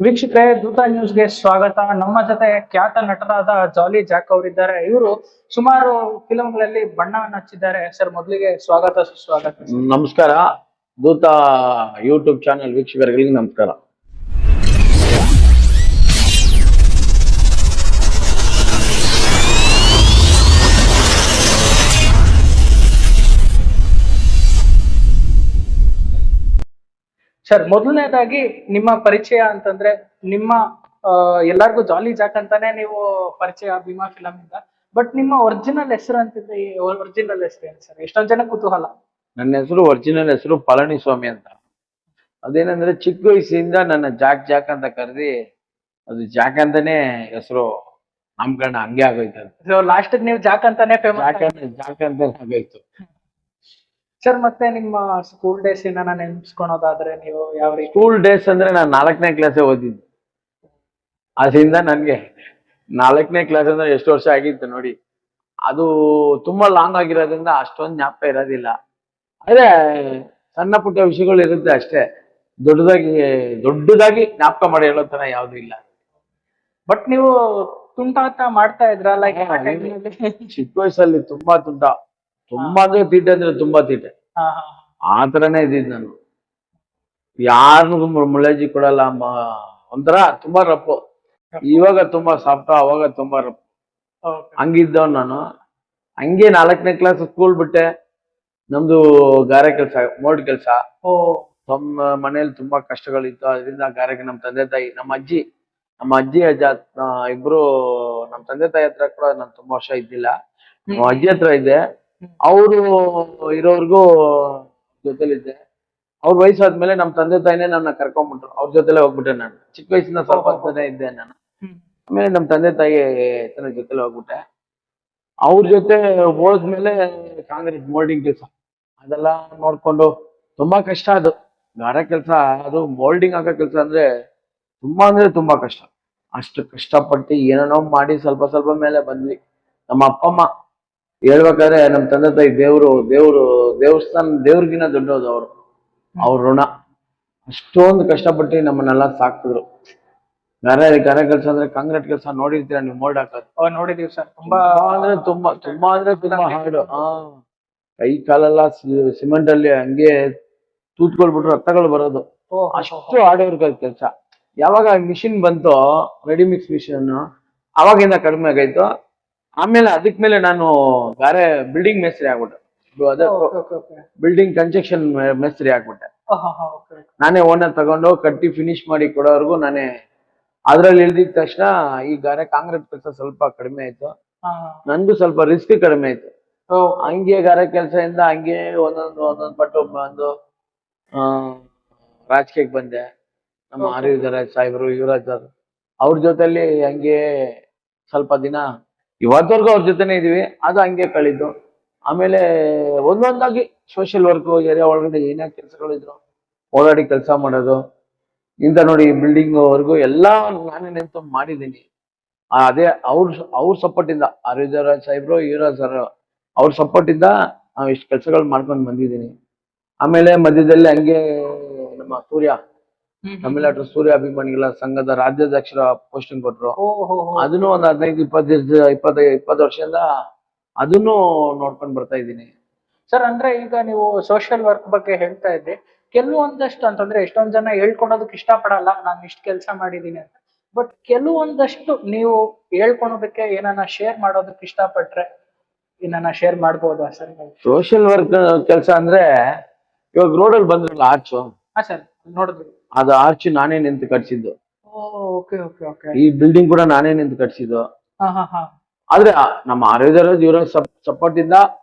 ವೀಕ್ಷಕರೇ, ದೂತ ನ್ಯೂಸ್ಗೆ ಸ್ವಾಗತ. ನಮ್ಮ ಜೊತೆ ಖ್ಯಾತ ನಟರಾದ ಜಾಲಿ ಜಾಕ್ ಅವರಿದ್ದಾರೆ. ಇವರು ಸುಮಾರು ಫಿಲ್ಮ್ಗಳಲ್ಲಿ ಬಣ್ಣವನ್ನು ಹಚ್ಚಿದ್ದಾರೆ. ಸರ್, ಮೊದಲಿಗೆ ಸ್ವಾಗತ, ಸುಸ್ವಾಗತ ಸರ್. ನಮಸ್ಕಾರ. ದೂತ ಯೂಟ್ಯೂಬ್ ಚಾನೆಲ್ ವೀಕ್ಷಕರಿಗೆ ನಮಸ್ಕಾರ. ಸರ್, ಮೊದಲನೇದಾಗಿ ನಿಮ್ಮ ಪರಿಚಯ ಅಂತಂದ್ರೆ ನಿಮ್ಮ ಎಲ್ಲಾರ್ಗೂ ಜಾಲಿ ಜಾಕ್ ಅಂತಾನೆ ನೀವು ಪರಿಚಯ ಭೀಮಾ ಫಿಲಂ ಇಂದ. ಬಟ್ ನಿಮ್ಮ ಒರಿಜಿನಲ್ ಹೆಸರು ಅಂತಿದ್ರೆ ಒರಿಜಿನಲ್ ಹೆಸರು ಏನು ಸರ್? ಎಷ್ಟೊಂದ್ ಜನ ಕುತೂಹಲ. ನನ್ನ ಹೆಸರು ಒರಿಜಿನಲ್ ಹೆಸರು ಪಳನಿಸ್ವಾಮಿ ಅಂತ. ಅದೇನಂದ್ರೆ ಚಿಕ್ಕ ವಯಸ್ಸಿಂದ ನನ್ನ ಜಾಕ್ ಜಾಕ್ ಅಂತ ಕರೆದಿ ಅದು ಜಾಕ್ ಅಂತಾನೆ ಹೆಸರು ನಾಮಕರಣ ಹಂಗೆ ಆಗೋಯ್ತು. ಸೊ ಲಾಸ್ಟ್ ನೀವು ಜಾಕ್ ಅಂತಾನೆ ಫೇಮಸ್. ಜಾಕ್ ಅಂತಾನೆ ಆಗೋಯ್ತು. ಸರ್, ಮತ್ತೆ ನಿಮ್ಮ ಸ್ಕೂಲ್ ಡೇಸ್ ಏನಾನ ನೆನ್ಸ್ಕೊಳೋದಾದ್ರೆ ನೀವು ಯಾವ ರೀತಿ? ಸ್ಕೂಲ್ ಡೇಸ್ ಅಂದ್ರೆ ನಾನು 4ನೇ ಕ್ಲಾಸೇ ಓದಿದ್ದು. ಅದರಿಂದ ನನ್ಗೆ 4ನೇ ಕ್ಲಾಸ್ ಅಂದ್ರೆ ಎಷ್ಟು ವರ್ಷ ಆಗಿತ್ತು ನೋಡಿ. ಅದು ತುಂಬಾ ಲಾಂಗ್ ಆಗಿರೋದ್ರಿಂದ ಅಷ್ಟೊಂದು ಜ್ಞಾಪಕ ಇರೋದಿಲ್ಲ. ಅದೇ ಸಣ್ಣ ಪುಟ್ಟ ವಿಷಯಗಳು ಇರುತ್ತೆ ಅಷ್ಟೇ. ದೊಡ್ಡದಾಗಿ ಜ್ಞಾಪಕ ಮಾಡಿ ಹೇಳೋ ತರ ಯಾವ್ದು ಇಲ್ಲ. ಬಟ್ ನೀವು ತುಂಟಾಟ ಮಾಡ್ತಾ ಇದ್ರ ಲೈಕ್ ಚಿಕ್ಕ ವಯಸ್ಸಲ್ಲಿ ತುಂಬಾ ತುಂಬಾ ಅಂದ್ರೆ ತೀಟೆ ಅಂದ್ರೆ ತುಂಬಾ ತೀಟೆ. ಆ ತರನೇ ಇದ್ದಿದ್ ನಾನು. ಯಾರನ್ನು ಮುಳಜಿ ಕೊಡಲ್ಲ. ಒಂಥರ ತುಂಬಾ ರಪ್ಪು. ಇವಾಗ ತುಂಬಾ ಸಾಫ್ಟ್, ಅವಾಗ ತುಂಬಾ ರಪ್ಪು. ಹಂಗಿದ್ದವ್ ನಾನು. ಹಂಗೆ 4ನೇ ಕ್ಲಾಸ್ ಸ್ಕೂಲ್ ಬಿಟ್ಟೆ. ನಮ್ದು ಗಾರೆ ಕೆಲಸ, ಮೋಲ್ಡ್ ಕೆಲಸ. ನಮ್ಮ ಮನೇಲಿ ತುಂಬಾ ಕಷ್ಟಗಳಿತ್ತು. ಅದರಿಂದ ಗಾರೆಗೆ ನಮ್ಮ ತಂದೆ ತಾಯಿ, ನಮ್ಮ ಅಜ್ಜಿ ಅಜ್ಜ ಇಬ್ರು ನಮ್ಮ ತಂದೆ ತಾಯಿ ಹತ್ರ ಕೂಡ ನಾನು ತುಂಬಾ ವರ್ಷ ಇದ್ದಿಲ್ಲ. ನಮ್ಮ ಅಜ್ಜಿ ಹತ್ರ ಇದ್ದೆ. ಅವರು ಇರೋರ್ಗು ಜೊತೆಲಿದ್ದೆ. ಅವ್ರ ವಯಸ್ಸಾದ್ಮೇಲೆ ನಮ್ಮ ತಂದೆ ತಾಯಿನೇ ನನ್ನ ಕರ್ಕೊಂಡ್ಬಿಟ್ರು. ಅವ್ರ ಜೊತೆಲೆ ಹೋಗ್ಬಿಟ್ಟೆ ನಾನು. ಚಿಕ್ಕ ವಯಸ್ಸಿನ ಸ್ವಲ್ಪ ಹೊತ್ತನೇ ಇದ್ದೆ ನಾನು. ಆಮೇಲೆ ನಮ್ಮ ತಂದೆ ತಾಯಿ ಜೊತೆಲೆ ಹೋಗ್ಬಿಟ್ಟೆ. ಅವ್ರ ಜೊತೆ ಹೋದ್ಮೇಲೆ ಕಾಂಕ್ರೀಟ್ ಮೋಲ್ಡಿಂಗ್ ಕೆಲಸ ಅದೆಲ್ಲ ನೋಡ್ಕೊಂಡು ತುಂಬಾ ಕಷ್ಟ. ಅದು ಗಾರೆ ಕೆಲಸ, ಅದು ಮೋಲ್ಡಿಂಗ್ ಆಗೋ ಕೆಲಸ ಅಂದ್ರೆ ತುಂಬಾ ಕಷ್ಟ. ಅಷ್ಟು ಕಷ್ಟಪಟ್ಟು ಏನೇನೋ ಮಾಡಿ ಸ್ವಲ್ಪ ಸ್ವಲ್ಪ ಮೇಲೆ ಬಂದ್ವಿ. ನಮ್ಮ ಅಪ್ಪ ಅಮ್ಮ ಹೇಳ್ಬೇಕಾದ್ರೆ ನಮ್ಮ ತಂದೆ ತಾಯಿ ದೇವ್ರಿಗಿನ ದೊಡ್ಡದು ಅವರು. ಅವ್ರ ಋಣ. ಅಷ್ಟೊಂದು ಕಷ್ಟಪಟ್ಟು ನಮ್ಮನ್ನೆಲ್ಲ ಸಾಕ್ತಿದ್ರು. ಗಾರೆ ಕೆಲಸ ಅಂದ್ರೆ ಕಾಂಕ್ರೀಟ್ ಕೆಲಸ ನೋಡಿರ್ತೀರಾ ನೀವು, ಮೋಲ್ಡ್ ಹಾಕೋದು. ನೋಡಿದೀವಿ ಸರ್. ತುಂಬಾ ತುಂಬಾ ಹಾರ್ಡ್. ಕೈ ಕಾಲೆಲ್ಲ ಸಿಮೆಂಟ್ ಅಲ್ಲಿ ಹಂಗೆ ತೂತ್ಕೊಳ್ಬಿಟ್ರು ರಕ್ತಗಳು ಬರೋದು. ಅಷ್ಟು ಹಾರ್ಡ್ ಕೆಲಸ. ಯಾವಾಗ ಮಿಷಿನ್ ಬಂತು, ರೆಡಿ ಮಿಕ್ಸ್ ಮಿಷಿನ್, ಅವಾಗಿಂದ ಕಡಿಮೆ ಆಗೈತು. ಆಮೇಲೆ ಅದಕ್ ಮೇಲೆ ನಾನು ಗಾರೆ ಬಿಲ್ಡಿಂಗ್ ಮೇಸ್ತ್ರಿ ಆಗ್ಬಿಟ್ಟೆ. ಬಿಲ್ಡಿಂಗ್ ಕನ್ಸ್ಟ್ರಕ್ಷನ್ ಮೇಸ್ತ್ರಿ ಆಗ್ಬಿಟ್ಟೆ. ನಾನೇ ಓನರ್ ತಗೊಂಡು ಕಟ್ಟಿ ಫಿನಿಶ್ ಮಾಡಿ ಕೊಡೋವರೆಗೂ ನಾನೇ. ಅದ್ರಲ್ಲಿ ಇಳ್ದಿದ ತಕ್ಷಣ ಈ ಗಾರೆ ಕಾಂಕ್ರೀಟ್ ಕೆಲಸ ಸ್ವಲ್ಪ ಕಡಿಮೆ ಆಯ್ತು. ನನ್ಗೂ ಸ್ವಲ್ಪ ರಿಸ್ಕ್ ಕಡಿಮೆ ಆಯ್ತು. ಹಂಗೆ ಗಾರೆ ಕೆಲಸದಿಂದ ಹಂಗೆ ಒಂದೊಂದ್ ಪಟ್ಟು ಬಂದು ರಾಜಕೀಯಕ್ಕೆ ಬಂದೆ. ನಮ್ಮ ಆರ್ಯುಧರ ಸಾಹೇಬರು, ಯುವರಾಜ್ ಅವ್ರ ಜೊತೆಲಿ ಹಂಗೆ ಸ್ವಲ್ಪ ದಿನ, ಇವತ್ತವರೆಗೂ ಅವ್ರ ಜೊತೆನೆ ಇದೀವಿ. ಅದು ಹಂಗೆ ಕಳಿದ್ದು. ಆಮೇಲೆ ಒಂದೊಂದಾಗಿ ಸೋಷಿಯಲ್ ವರ್ಕ್ ಏರಿಯಾ ಒಳಗಡೆ ಏನೇ ಕೆಲಸಗಳಿದ್ರು ಓಡಾಡಿ ಕೆಲಸ ಮಾಡೋದು. ಇಂದ ನೋಡಿ ಬಿಲ್ಡಿಂಗ್ ವರ್ಗು ಎಲ್ಲಾ ನಾನೇ ನಿಂತು ಮಾಡಿದ್ದೀನಿ. ಅದೇ ಅವ್ರ ಸಪೋರ್ಟ್ ಇಂದ, ಆರ್ಯುಧರ ಸಾಹೇಬ್ರು, ಯುವರಾಜ್ ಸರ್ ಅವ್ರ ಸಪೋರ್ಟ್ ಇಂದ ನಾವು ಇಷ್ಟು ಕೆಲಸಗಳು ಮಾಡ್ಕೊಂಡು ಬಂದಿದ್ದೀನಿ. ಆಮೇಲೆ ಮಧ್ಯದಲ್ಲಿ ಹಂಗೆ ನಮ್ಮ ತಮಿಳ್ನಾಡು ಸೂರ್ಯ ಅಭಿಮಾನಿಗಳ ಸಂಘದ ರಾಜ್ಯಾಧ್ಯಕ್ಷರ ಪೋಸ್ಟಿಂಗ್ ಕೊಟ್ರು. ಅದನ್ನು ಒಂದು 15-20 ವರ್ಷದಿಂದ ಅದನ್ನು ನೋಡ್ಕೊಂಡು ಬರ್ತಾ ಇದ್ದೀನಿ. ಸರ್, ಅಂದ್ರೆ ಈಗ ನೀವು ಸೋಷಿಯಲ್ ವರ್ಕ್ ಬಗ್ಗೆ ಹೇಳ್ತಾ ಇದ್ರಿ. ಕೆಲವೊಂದಷ್ಟು ಅಂತಂದ್ರೆ ಎಷ್ಟೊಂದ್ ಜನ ಹೇಳ್ಕೊಳೋದಕ್ಕೆ ಇಷ್ಟ ಪಡಲ್ಲ, ನಾನು ಇಷ್ಟು ಕೆಲಸ ಮಾಡಿದೀನಿ ಅಂತ. ಬಟ್ ಕೆಲವೊಂದಷ್ಟು ನೀವು ಹೇಳ್ಕೊಳೋದಕ್ಕೆ ಏನಾನ ಶೇರ್ ಮಾಡೋದಕ್ಕೆ ಇಷ್ಟಪಟ್ರೆ ಏನಾನ ಶೇರ್ ಮಾಡ್ಬೋದಾ ಸರ್? ಸೋಷಿಯಲ್ ವರ್ಕ್ ಕೆಲಸ ಅಂದ್ರೆ ಇವಾಗ ರೋಡಲ್ಲಿ ಬಂದ್ರಲ್ಲ ಆರ್ಚು. ಸರ್, ನೋಡಿದ್ವಿ. ಅದು ಆರ್ಚ್ ನಾನೇ ನಿಂತು ಕಟ್ಸಿದ್ದು. ಓಕೆ. ಈ ಬಿಲ್ಡಿಂಗ್ ಕೂಡ ನಾನೇ ನಿಂತು ಕಟ್ಸಿದ್ದು. ಆದ್ರೆ ನಮ್ಮ ಆರ್ಯುಧರ ಇವರ ಸಪೋರ್ಟ್ ಇಂದ,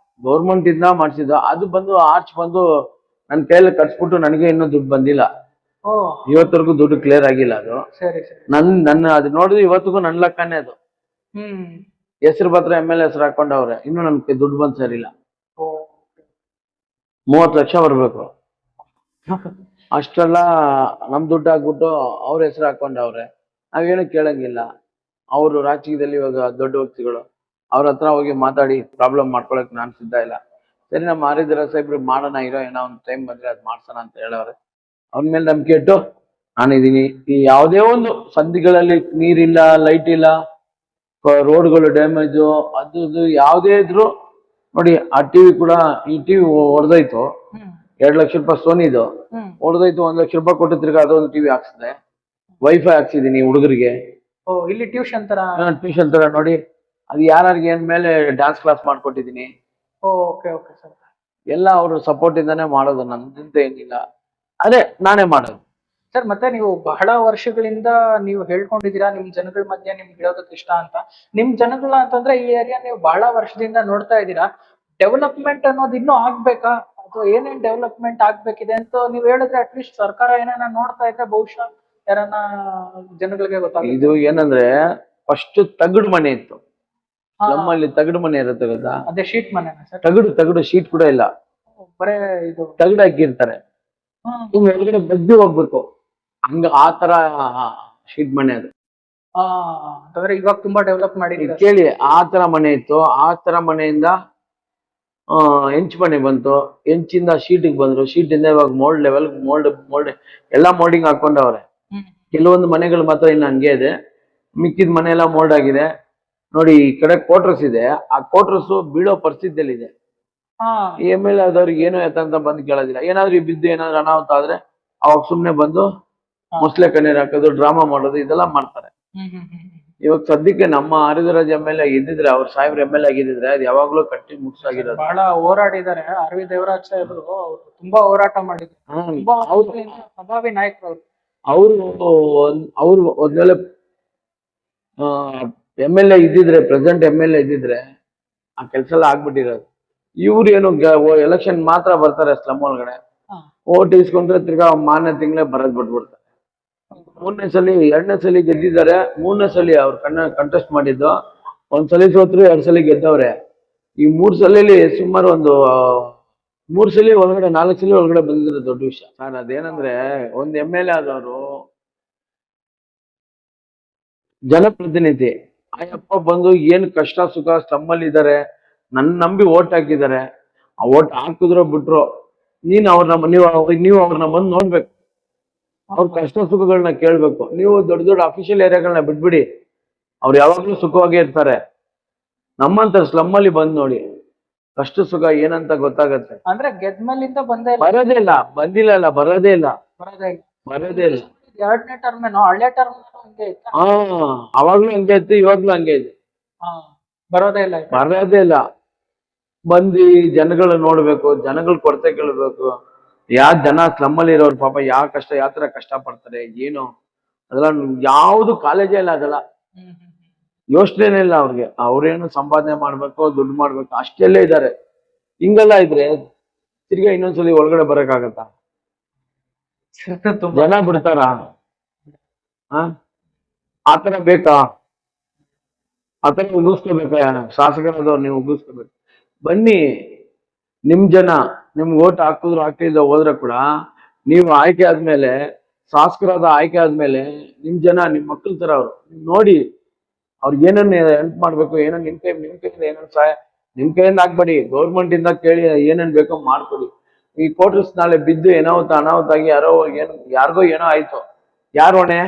ಗೌರ್ಮೆಂಟ್ ಇಂದ ಮಾಡ್ಸಿದ್ದು. ಅದು ಬಂದು ಆರ್ಚ್ ಬಂದು ನನ್ನ ಕೈಯಲ್ಲಿ ಕಟ್ಸ್ಬಿಟ್ಟು ನನಗೆ ಇನ್ನೂ ದುಡ್ಡು ಬಂದಿಲ್ಲ. ಇವತ್ತವರೆಗೂ ದುಡ್ಡು ಕ್ಲಿಯರ್ ಆಗಿಲ್ಲ. ಅದು ನನ್ನ ಅದು ನೋಡಿದ್ರೆ ಇವತ್ತಿಗೂ ನನ್ನ ಲೆಕ್ಕನೇ ಅದು. ಹೆಸರು ಪತ್ರ MLA ಹೆಸರು ಹಾಕೊಂಡವ್ರೆ. ಇನ್ನು ನನ್ಗೆ ದುಡ್ಡು ಬಂದ್ ಸರಿಲ್ಲ. 30 ಲಕ್ಷ ಬರ್ಬೇಕು. ಅಷ್ಟೆಲ್ಲ ನಮ್ ದುಡ್ಡು ಹಾಕ್ಬಿಟ್ಟು ಅವ್ರ ಹೆಸರು ಹಾಕೊಂಡವ್ರೆ. ನಾವೇನು ಕೇಳಂಗಿಲ್ಲ. ಅವರು ರಾಜಕೀಯದಲ್ಲಿ ಇವಾಗ ದೊಡ್ಡ ವ್ಯಕ್ತಿಗಳು, ಅವ್ರ ಹತ್ರ ಹೋಗಿ ಮಾತಾಡಿ ಪ್ರಾಬ್ಲಮ್ ಮಾಡ್ಕೊಳಕ್ ನಾನ್ ಸಿದ್ಧ ಇಲ್ಲ. ಸರಿ, ನಮ್ಮ ಆರ್ಯುಧರ ಸಾಹೇಬ್ರು ಮಾಡೋಣ, ಏನೋ ಒಂದು ಟೈಮ್ ಬಂದ್ರೆ ಅದ್ ಮಾಡ್ಸೋಣ ಅಂತ ಹೇಳವ್ರೆ. ಅವ್ರ ಮೇಲೆ ನಂಬಿಕೆ ಇಟ್ಟು ನಾನಿದ್ದೀನಿ. ಈ ಯಾವುದೇ ಒಂದು ಸಂಧಿಗಳಲ್ಲಿ ನೀರಿಲ್ಲ, ಲೈಟ್ ಇಲ್ಲ, ರೋಡ್ಗಳು ಡ್ಯಾಮೇಜು, ಅದು ಇದು ಯಾವುದೇ ಇದ್ರು ನೋಡಿ. ಆ ಟಿವಿ ಕೂಡ, ಈ ಟಿವಿ ಹೊಡೆದೋಯ್ತು, ಹ್ಮ್ 2 ಲಕ್ಷ ರೂಪಾಯಿ ಸೋನಿದು ಹ್ಮ್ ಹೊಡೆದೋಯ್ತು. 1 ಲಕ್ಷ ರೂಪಾಯಿ ಕೊಟ್ಟು ತಿರ್ಗಾ ಅದೊಂದು ಟಿವಿ ಹಾಕ್ಸಿದೆ. ವೈಫೈ ಹಾಕ್ಸಿದೀನಿ ಹುಡುಗರಿಗೆ, ಓ ಇಲ್ಲಿ ಟ್ಯೂಷನ್ ತರ. ಟ್ಯೂಷನ್ ತರ ನೋಡಿ. ಅದು ಯಾರಿಗೆ ಏನ್ ಮೇಲೆ ಡ್ಯಾನ್ಸ್ ಕ್ಲಾಸ್ ಮಾಡ್ಕೊಟ್ಟಿದೀನಿ. Okay okay sir. ಎಲ್ಲ ಅವರು ಸಪೋರ್ಟ್ ಇಂದಾನೆ ಮಾಡೋದು, ನನ್ನಿಂದ ಏನಿಲ್ಲ, ಅದೇ ನಾನೇ ಮಾಡೋದು. ಸರ್ ಮತ್ತೆ ನೀವು ಬಹಳ ವರ್ಷಗಳಿಂದ ನೀವು ಹೇಳ್ಕೊಂಡಿದ್ದೀರಾ ನಿಮ್ ಜನಗಳ ಮಧ್ಯೆ ನಿಮ್ಗೆ ಹೇಳೋದಕ್ಕೆ ಇಷ್ಟ ಅಂತ. ನಿಮ್ ಜನಗಳ ಅಂತಂದ್ರೆ ಈ ಏರಿಯಾ ನೀವು ಬಹಳ ವರ್ಷದಿಂದ ನೋಡ್ತಾ ಇದ್ದೀರಾ. ಡೆವಲಪ್ಮೆಂಟ್ ಅನ್ನೋದು ಇನ್ನೂ ಆಗ್ಬೇಕಾ, ಅಥವಾ ಏನೇನ್ ಡೆವಲಪ್ಮೆಂಟ್ ಆಗ್ಬೇಕಿದೆ ಅಂತ ನೀವು ಹೇಳಿದ್ರೆ ಅಟ್ಲೀಸ್ಟ್ ಸರ್ಕಾರ ಏನಾನ ನೋಡ್ತಾ ಇದ್ರೆ ಬಹುಶಃ ಯಾರನ್ನ ಜನಗಳಿಗೆ ಗೊತ್ತಾಗುತ್ತೆ. ಇದು ಏನಂದ್ರೆ ಫಸ್ಟ್ ತಗಡು ಮನೆ ಇತ್ತು ನಮ್ಮಲ್ಲಿ. ತಗಡು ಮನೆ ಇರುತ್ತೆ ಗೊತ್ತಾ? ಅದೇ ಶೀಟ್ ಮನೆನಾ ಸರ್? ತಗಡು ಶೀಟ್ ಕೂಡ ಇಲ್ಲ, ಬರೇ ಇದು ತಗಡು ಹಾಕಿರ್ತಾರೆ. ಹಿಂಗ್ ಒಳಗಡೆ ಬಗ್ಗಿ ಹೋಗ್ಬೇಕು, ಹಂಗ ಆ ತರ ಶೀಟ್ ಮನೆ ಅದು. ಅಂತಂದ್ರೆ ಇವಾಗ ತುಂಬಾ ಡೆವಲಪ್ ಮಾಡಿದ್ದೀರಾ. ಕೇಳಿ, ಆ ತರ ಮನೆ ಇತ್ತು. ಆ ತರ ಮನೆಯಿಂದ ಹೆಂಚ್ ಮನೆ ಬಂತು, ಹೆಂಚಿಂದ ಶೀಟಿಗೆ ಬಂದ್ರು, ಶೀಟಿಂದ ಇವಾಗ ಮೋಲ್ಡ್ ಲೆವೆಲ್, ಮೋಲ್ಡ್ ಎಲ್ಲಾ ಮೋಲ್ಡಿಂಗ್ ಹಾಕೊಂಡವ್ರೆ. ಕೆಲವೊಂದು ಮನೆಗಳು ಮಾತ್ರ ಇನ್ನು ಹಂಗೆ ಇದೆ, ಮಿಕ್ಕಿದ ಮನೆ ಎಲ್ಲ ಮೋಲ್ಡ್ ಆಗಿದೆ. ನೋಡಿ ಈ ಕಡೆ ಕ್ವಾರ್ಟರ್ಸ್ ಇದೆ, ಆ ಕ್ವಾರ್ಟರ್ಸ್ ಬೀಳೋ ಪರಿಸ್ಥಿತಿಯಲ್ಲಿ ಇದೆ. ಎಮ್ ಎಲ್ ಆದವ್ರಿಗೆ ಏನೋ ಅಂತ ಬಂದು ಕೇಳೋದಿಲ್ಲ. ಏನಾದ್ರು ಬಿದ್ದು ಏನಾದ್ರು ಅನಾಹುತ ಆದ್ರೆ ಅವಾಗ ಸುಮ್ನೆ ಬಂದು ಮೊಸಳೆ ಕಣ್ಣೀರ್ ಹಾಕೋದು, ಡ್ರಾಮಾ ಮಾಡೋದು, ಇದೆಲ್ಲ ಮಾಡ್ತಾರೆ. ಇವಾಗ ಸದ್ಯಕ್ಕೆ ನಮ್ಮ ಹರಿದರಾಜ್ ಎಮ್ ಎಲ್ ಎ ಇದ್ದಿದ್ರೆ, ಅವ್ರ ಸಾಹೇಬ್ರ ಎಮ್ ಎಲ್ ಎ ಆಗಿದ್ರೆ ಅದು ಯಾವಾಗ್ಲೂ ಕಟ್ಟಿ ಮುಗಿಸಾಗಿರೋದು. ಬಹಳ ಹೋರಾಡಿದ್ದಾರೆ ಆರ್ ವಿ ದೇವರಾಜ್ ಸಾಹೇಬ್ರು, ತುಂಬಾ ಹೋರಾಟ ಮಾಡಿದ್ರು. ಪ್ರಭಾವಿ ನಾಯಕರು ಅವ್ರು ಒಂದ್ವೇಳೆ ಎಮ್ ಎಲ್ ಎ ಇದ್ದಿದ್ರೆ, ಪ್ರೆಸೆಂಟ್ ಎಮ್ ಎಲ್ ಎ ಇದ್ದಿದ್ರೆ ಆ ಕೆಲಸ ಎಲ್ಲ ಆಗ್ಬಿಟ್ಟಿರೋದು. ಇವ್ರು ಏನು ಎಲೆಕ್ಷನ್ ಮಾತ್ರ ಬರ್ತಾರೆ ಸ್ಲಮ್ ಒಳಗಡೆ, ಓಟ್ ಇಸ್ಕೊಂಡ್ರೆ ತಿರ್ಗಾ ಮಾನ್ಯ ತಿಂಗಳೇ ಬರದ್ ಬಿಟ್ಬಿಡ್ತಾರೆ. 3ನೇ ಸಲ 2ನೇ ಸಲ ಗೆದ್ದಿದ್ದಾರೆ. 3ನೇ ಸಲ ಅವ್ರು ಕಂಟೆಸ್ಟ್ ಮಾಡಿದ್ದು, 1 ಸಲ ಸೋತ್ರು, 2 ಸಲ ಗೆದ್ದವ್ರೆ. ಈ 3 ಸಲಲ್ಲಿ ಸುಮಾರು ಒಂದು 3 ಸಲ ಒಳಗಡೆ 4 ಸಲ ಒಳಗಡೆ ಬಂದಿದ್ರೆ ದೊಡ್ಡ ವಿಷಯ ಸರ್. ಅದೇನಂದ್ರೆ ಒಂದ್ ಎಮ್ ಎಲ್ ಎ ಆದವರು ಜನಪ್ರತಿನಿಧಿ, ಆಯಪ್ಪ ಬಂದು ಏನ್ ಕಷ್ಟ ಸುಖ ಸ್ತಂಭಲ್ಲಿ ಇದ್ದಾರೆ, ನನ್ನ ನಂಬಿ ಓಟ್ ಹಾಕಿದ್ದಾರೆ. ಆ ಓಟ್ ಹಾಕಿದ್ರು ಬಿಟ್ರು, ನೀವು ಅವ್ರನ್ನ ಬಂದು ನೋಡ್ಬೇಕು, ಅವ್ರ ಕಷ್ಟ ಸುಖಗಳನ್ನ ಕೇಳ್ಬೇಕು. ನೀವು ದೊಡ್ಡ ದೊಡ್ಡ ಅಫಿಷಿಯಲ್ ಏರಿಯಾಗಳನ್ನ ಬಿಟ್ಬಿಡಿ, ಅವ್ರು ಯಾವಾಗ್ಲೂ ಸುಖವಾಗೇ ಇರ್ತಾರೆ. ನಮ್ಮಂತ ಸ್ಲಮ್ ಅಲ್ಲಿ ಬಂದ್ ನೋಡಿ, ಕಷ್ಟ ಸುಖ ಏನಂತ ಗೊತ್ತಾಗತ್ತೆ. ಅಂದ್ರೆ ಗೆದ್ಮೇಲಿಂದ ಬರೋದೇ ಇಲ್ಲ, ಬಂದಿಲ್ಲ, ಬರೋದೇ ಇಲ್ಲ. 2ನೇ ಟರ್ಮ್ ಹಳೆ ಟರ್ಮ್ ಹಂಗೆ ಇತ್ತು. ಅವಾಗ್ಲೂ ಹಂಗೆ ಇತ್ತು, ಇವಾಗ್ಲೂ ಹಂಗೆ ಇದೆ. ಬರೋದೇ ಇಲ್ಲ. ಬಂದು ಜನಗಳು ನೋಡ್ಬೇಕು, ಜನಗಳ ಕೊರತೆ ಕೇಳ್ಬೇಕು. ಜನ ಸ್ಲಮ್ ಅಲ್ಲಿ ಇರೋರು ಪಾಪ ಯಾವ ತರ ಕಷ್ಟ ಪಡ್ತಾರೆ ಏನು, ಅದೆಲ್ಲ ಯಾವ್ದು ಕಾಲೇಜೇ ಇಲ್ಲ, ಅದೆಲ್ಲ ಯೋಚನೆ ಇಲ್ಲ ಅವ್ರಿಗೆ. ಅವ್ರೇನು ಸಂಪಾದನೆ ಮಾಡ್ಬೇಕು, ದುಡ್ಡು ಮಾಡ್ಬೇಕು, ಅಷ್ಟೆಲ್ಲೇ ಇದ್ದಾರೆ. ಹಿಂಗೆಲ್ಲ ಇದ್ರೆ ತಿರ್ಗಾ ಇನ್ನೊಂದ್ಸಲಿ ಒಳಗಡೆ ಬರಕ್ಕಾಗತ್ತ? ಜನ ಬಿಡ್ತಾರ? ಆತರ ಬೇಕಾ? ಆತರ ಉಗಿಸ್ಕೋಬೇಕಾ? ಶಾಸಕರಾದವ್ರು ನೀವು ಉಗಿಸ್ಕೋಬೇಕು. ಬನ್ನಿ, ನಿಮ್ ಜನ ನಿಮ್ಗೆ ಓಟ್ ಹಾಕಿದ್ರು ಹಾಕ್ತಿದ್ದ ಹೋದ್ರೆ ಕೂಡ, ನೀವು ಆಯ್ಕೆ ಆದ್ಮೇಲೆ, ಶಾಸಕರಾದ ಆಯ್ಕೆ ಆದ್ಮೇಲೆ ನಿಮ್ ಜನ ನಿಮ್ ಮಕ್ಕಳ ತರ ಅವ್ರು. ನೋಡಿ ಅವ್ರಿಗೆ ಏನನ್ನ ಹೆಲ್ಪ್ ಮಾಡ್ಬೇಕು, ಏನನ್ನ ನಿಮ್ ಕೈಯಿಂದ ಏನನ್ನ ಸಹಾಯ, ನಿಮ್ ಕೈಯಿಂದ ಆಗ್ಬೇಡಿ, ಗೌರ್ಮೆಂಟ್ ಇಂದ ಕೇಳಿ ಏನೇನ್ ಬೇಕೋ ಮಾಡ್ಕೊಡಿ. ಈ ಕೋಟ್ರಸ್ ನಾಳೆ ಬಿದ್ದು ಅನಾಹುತ ಆಗಿ ಯಾರಿಗೋ ಏನೋ ಆಯ್ತು, ಯಾರು ಹೊಣೆ?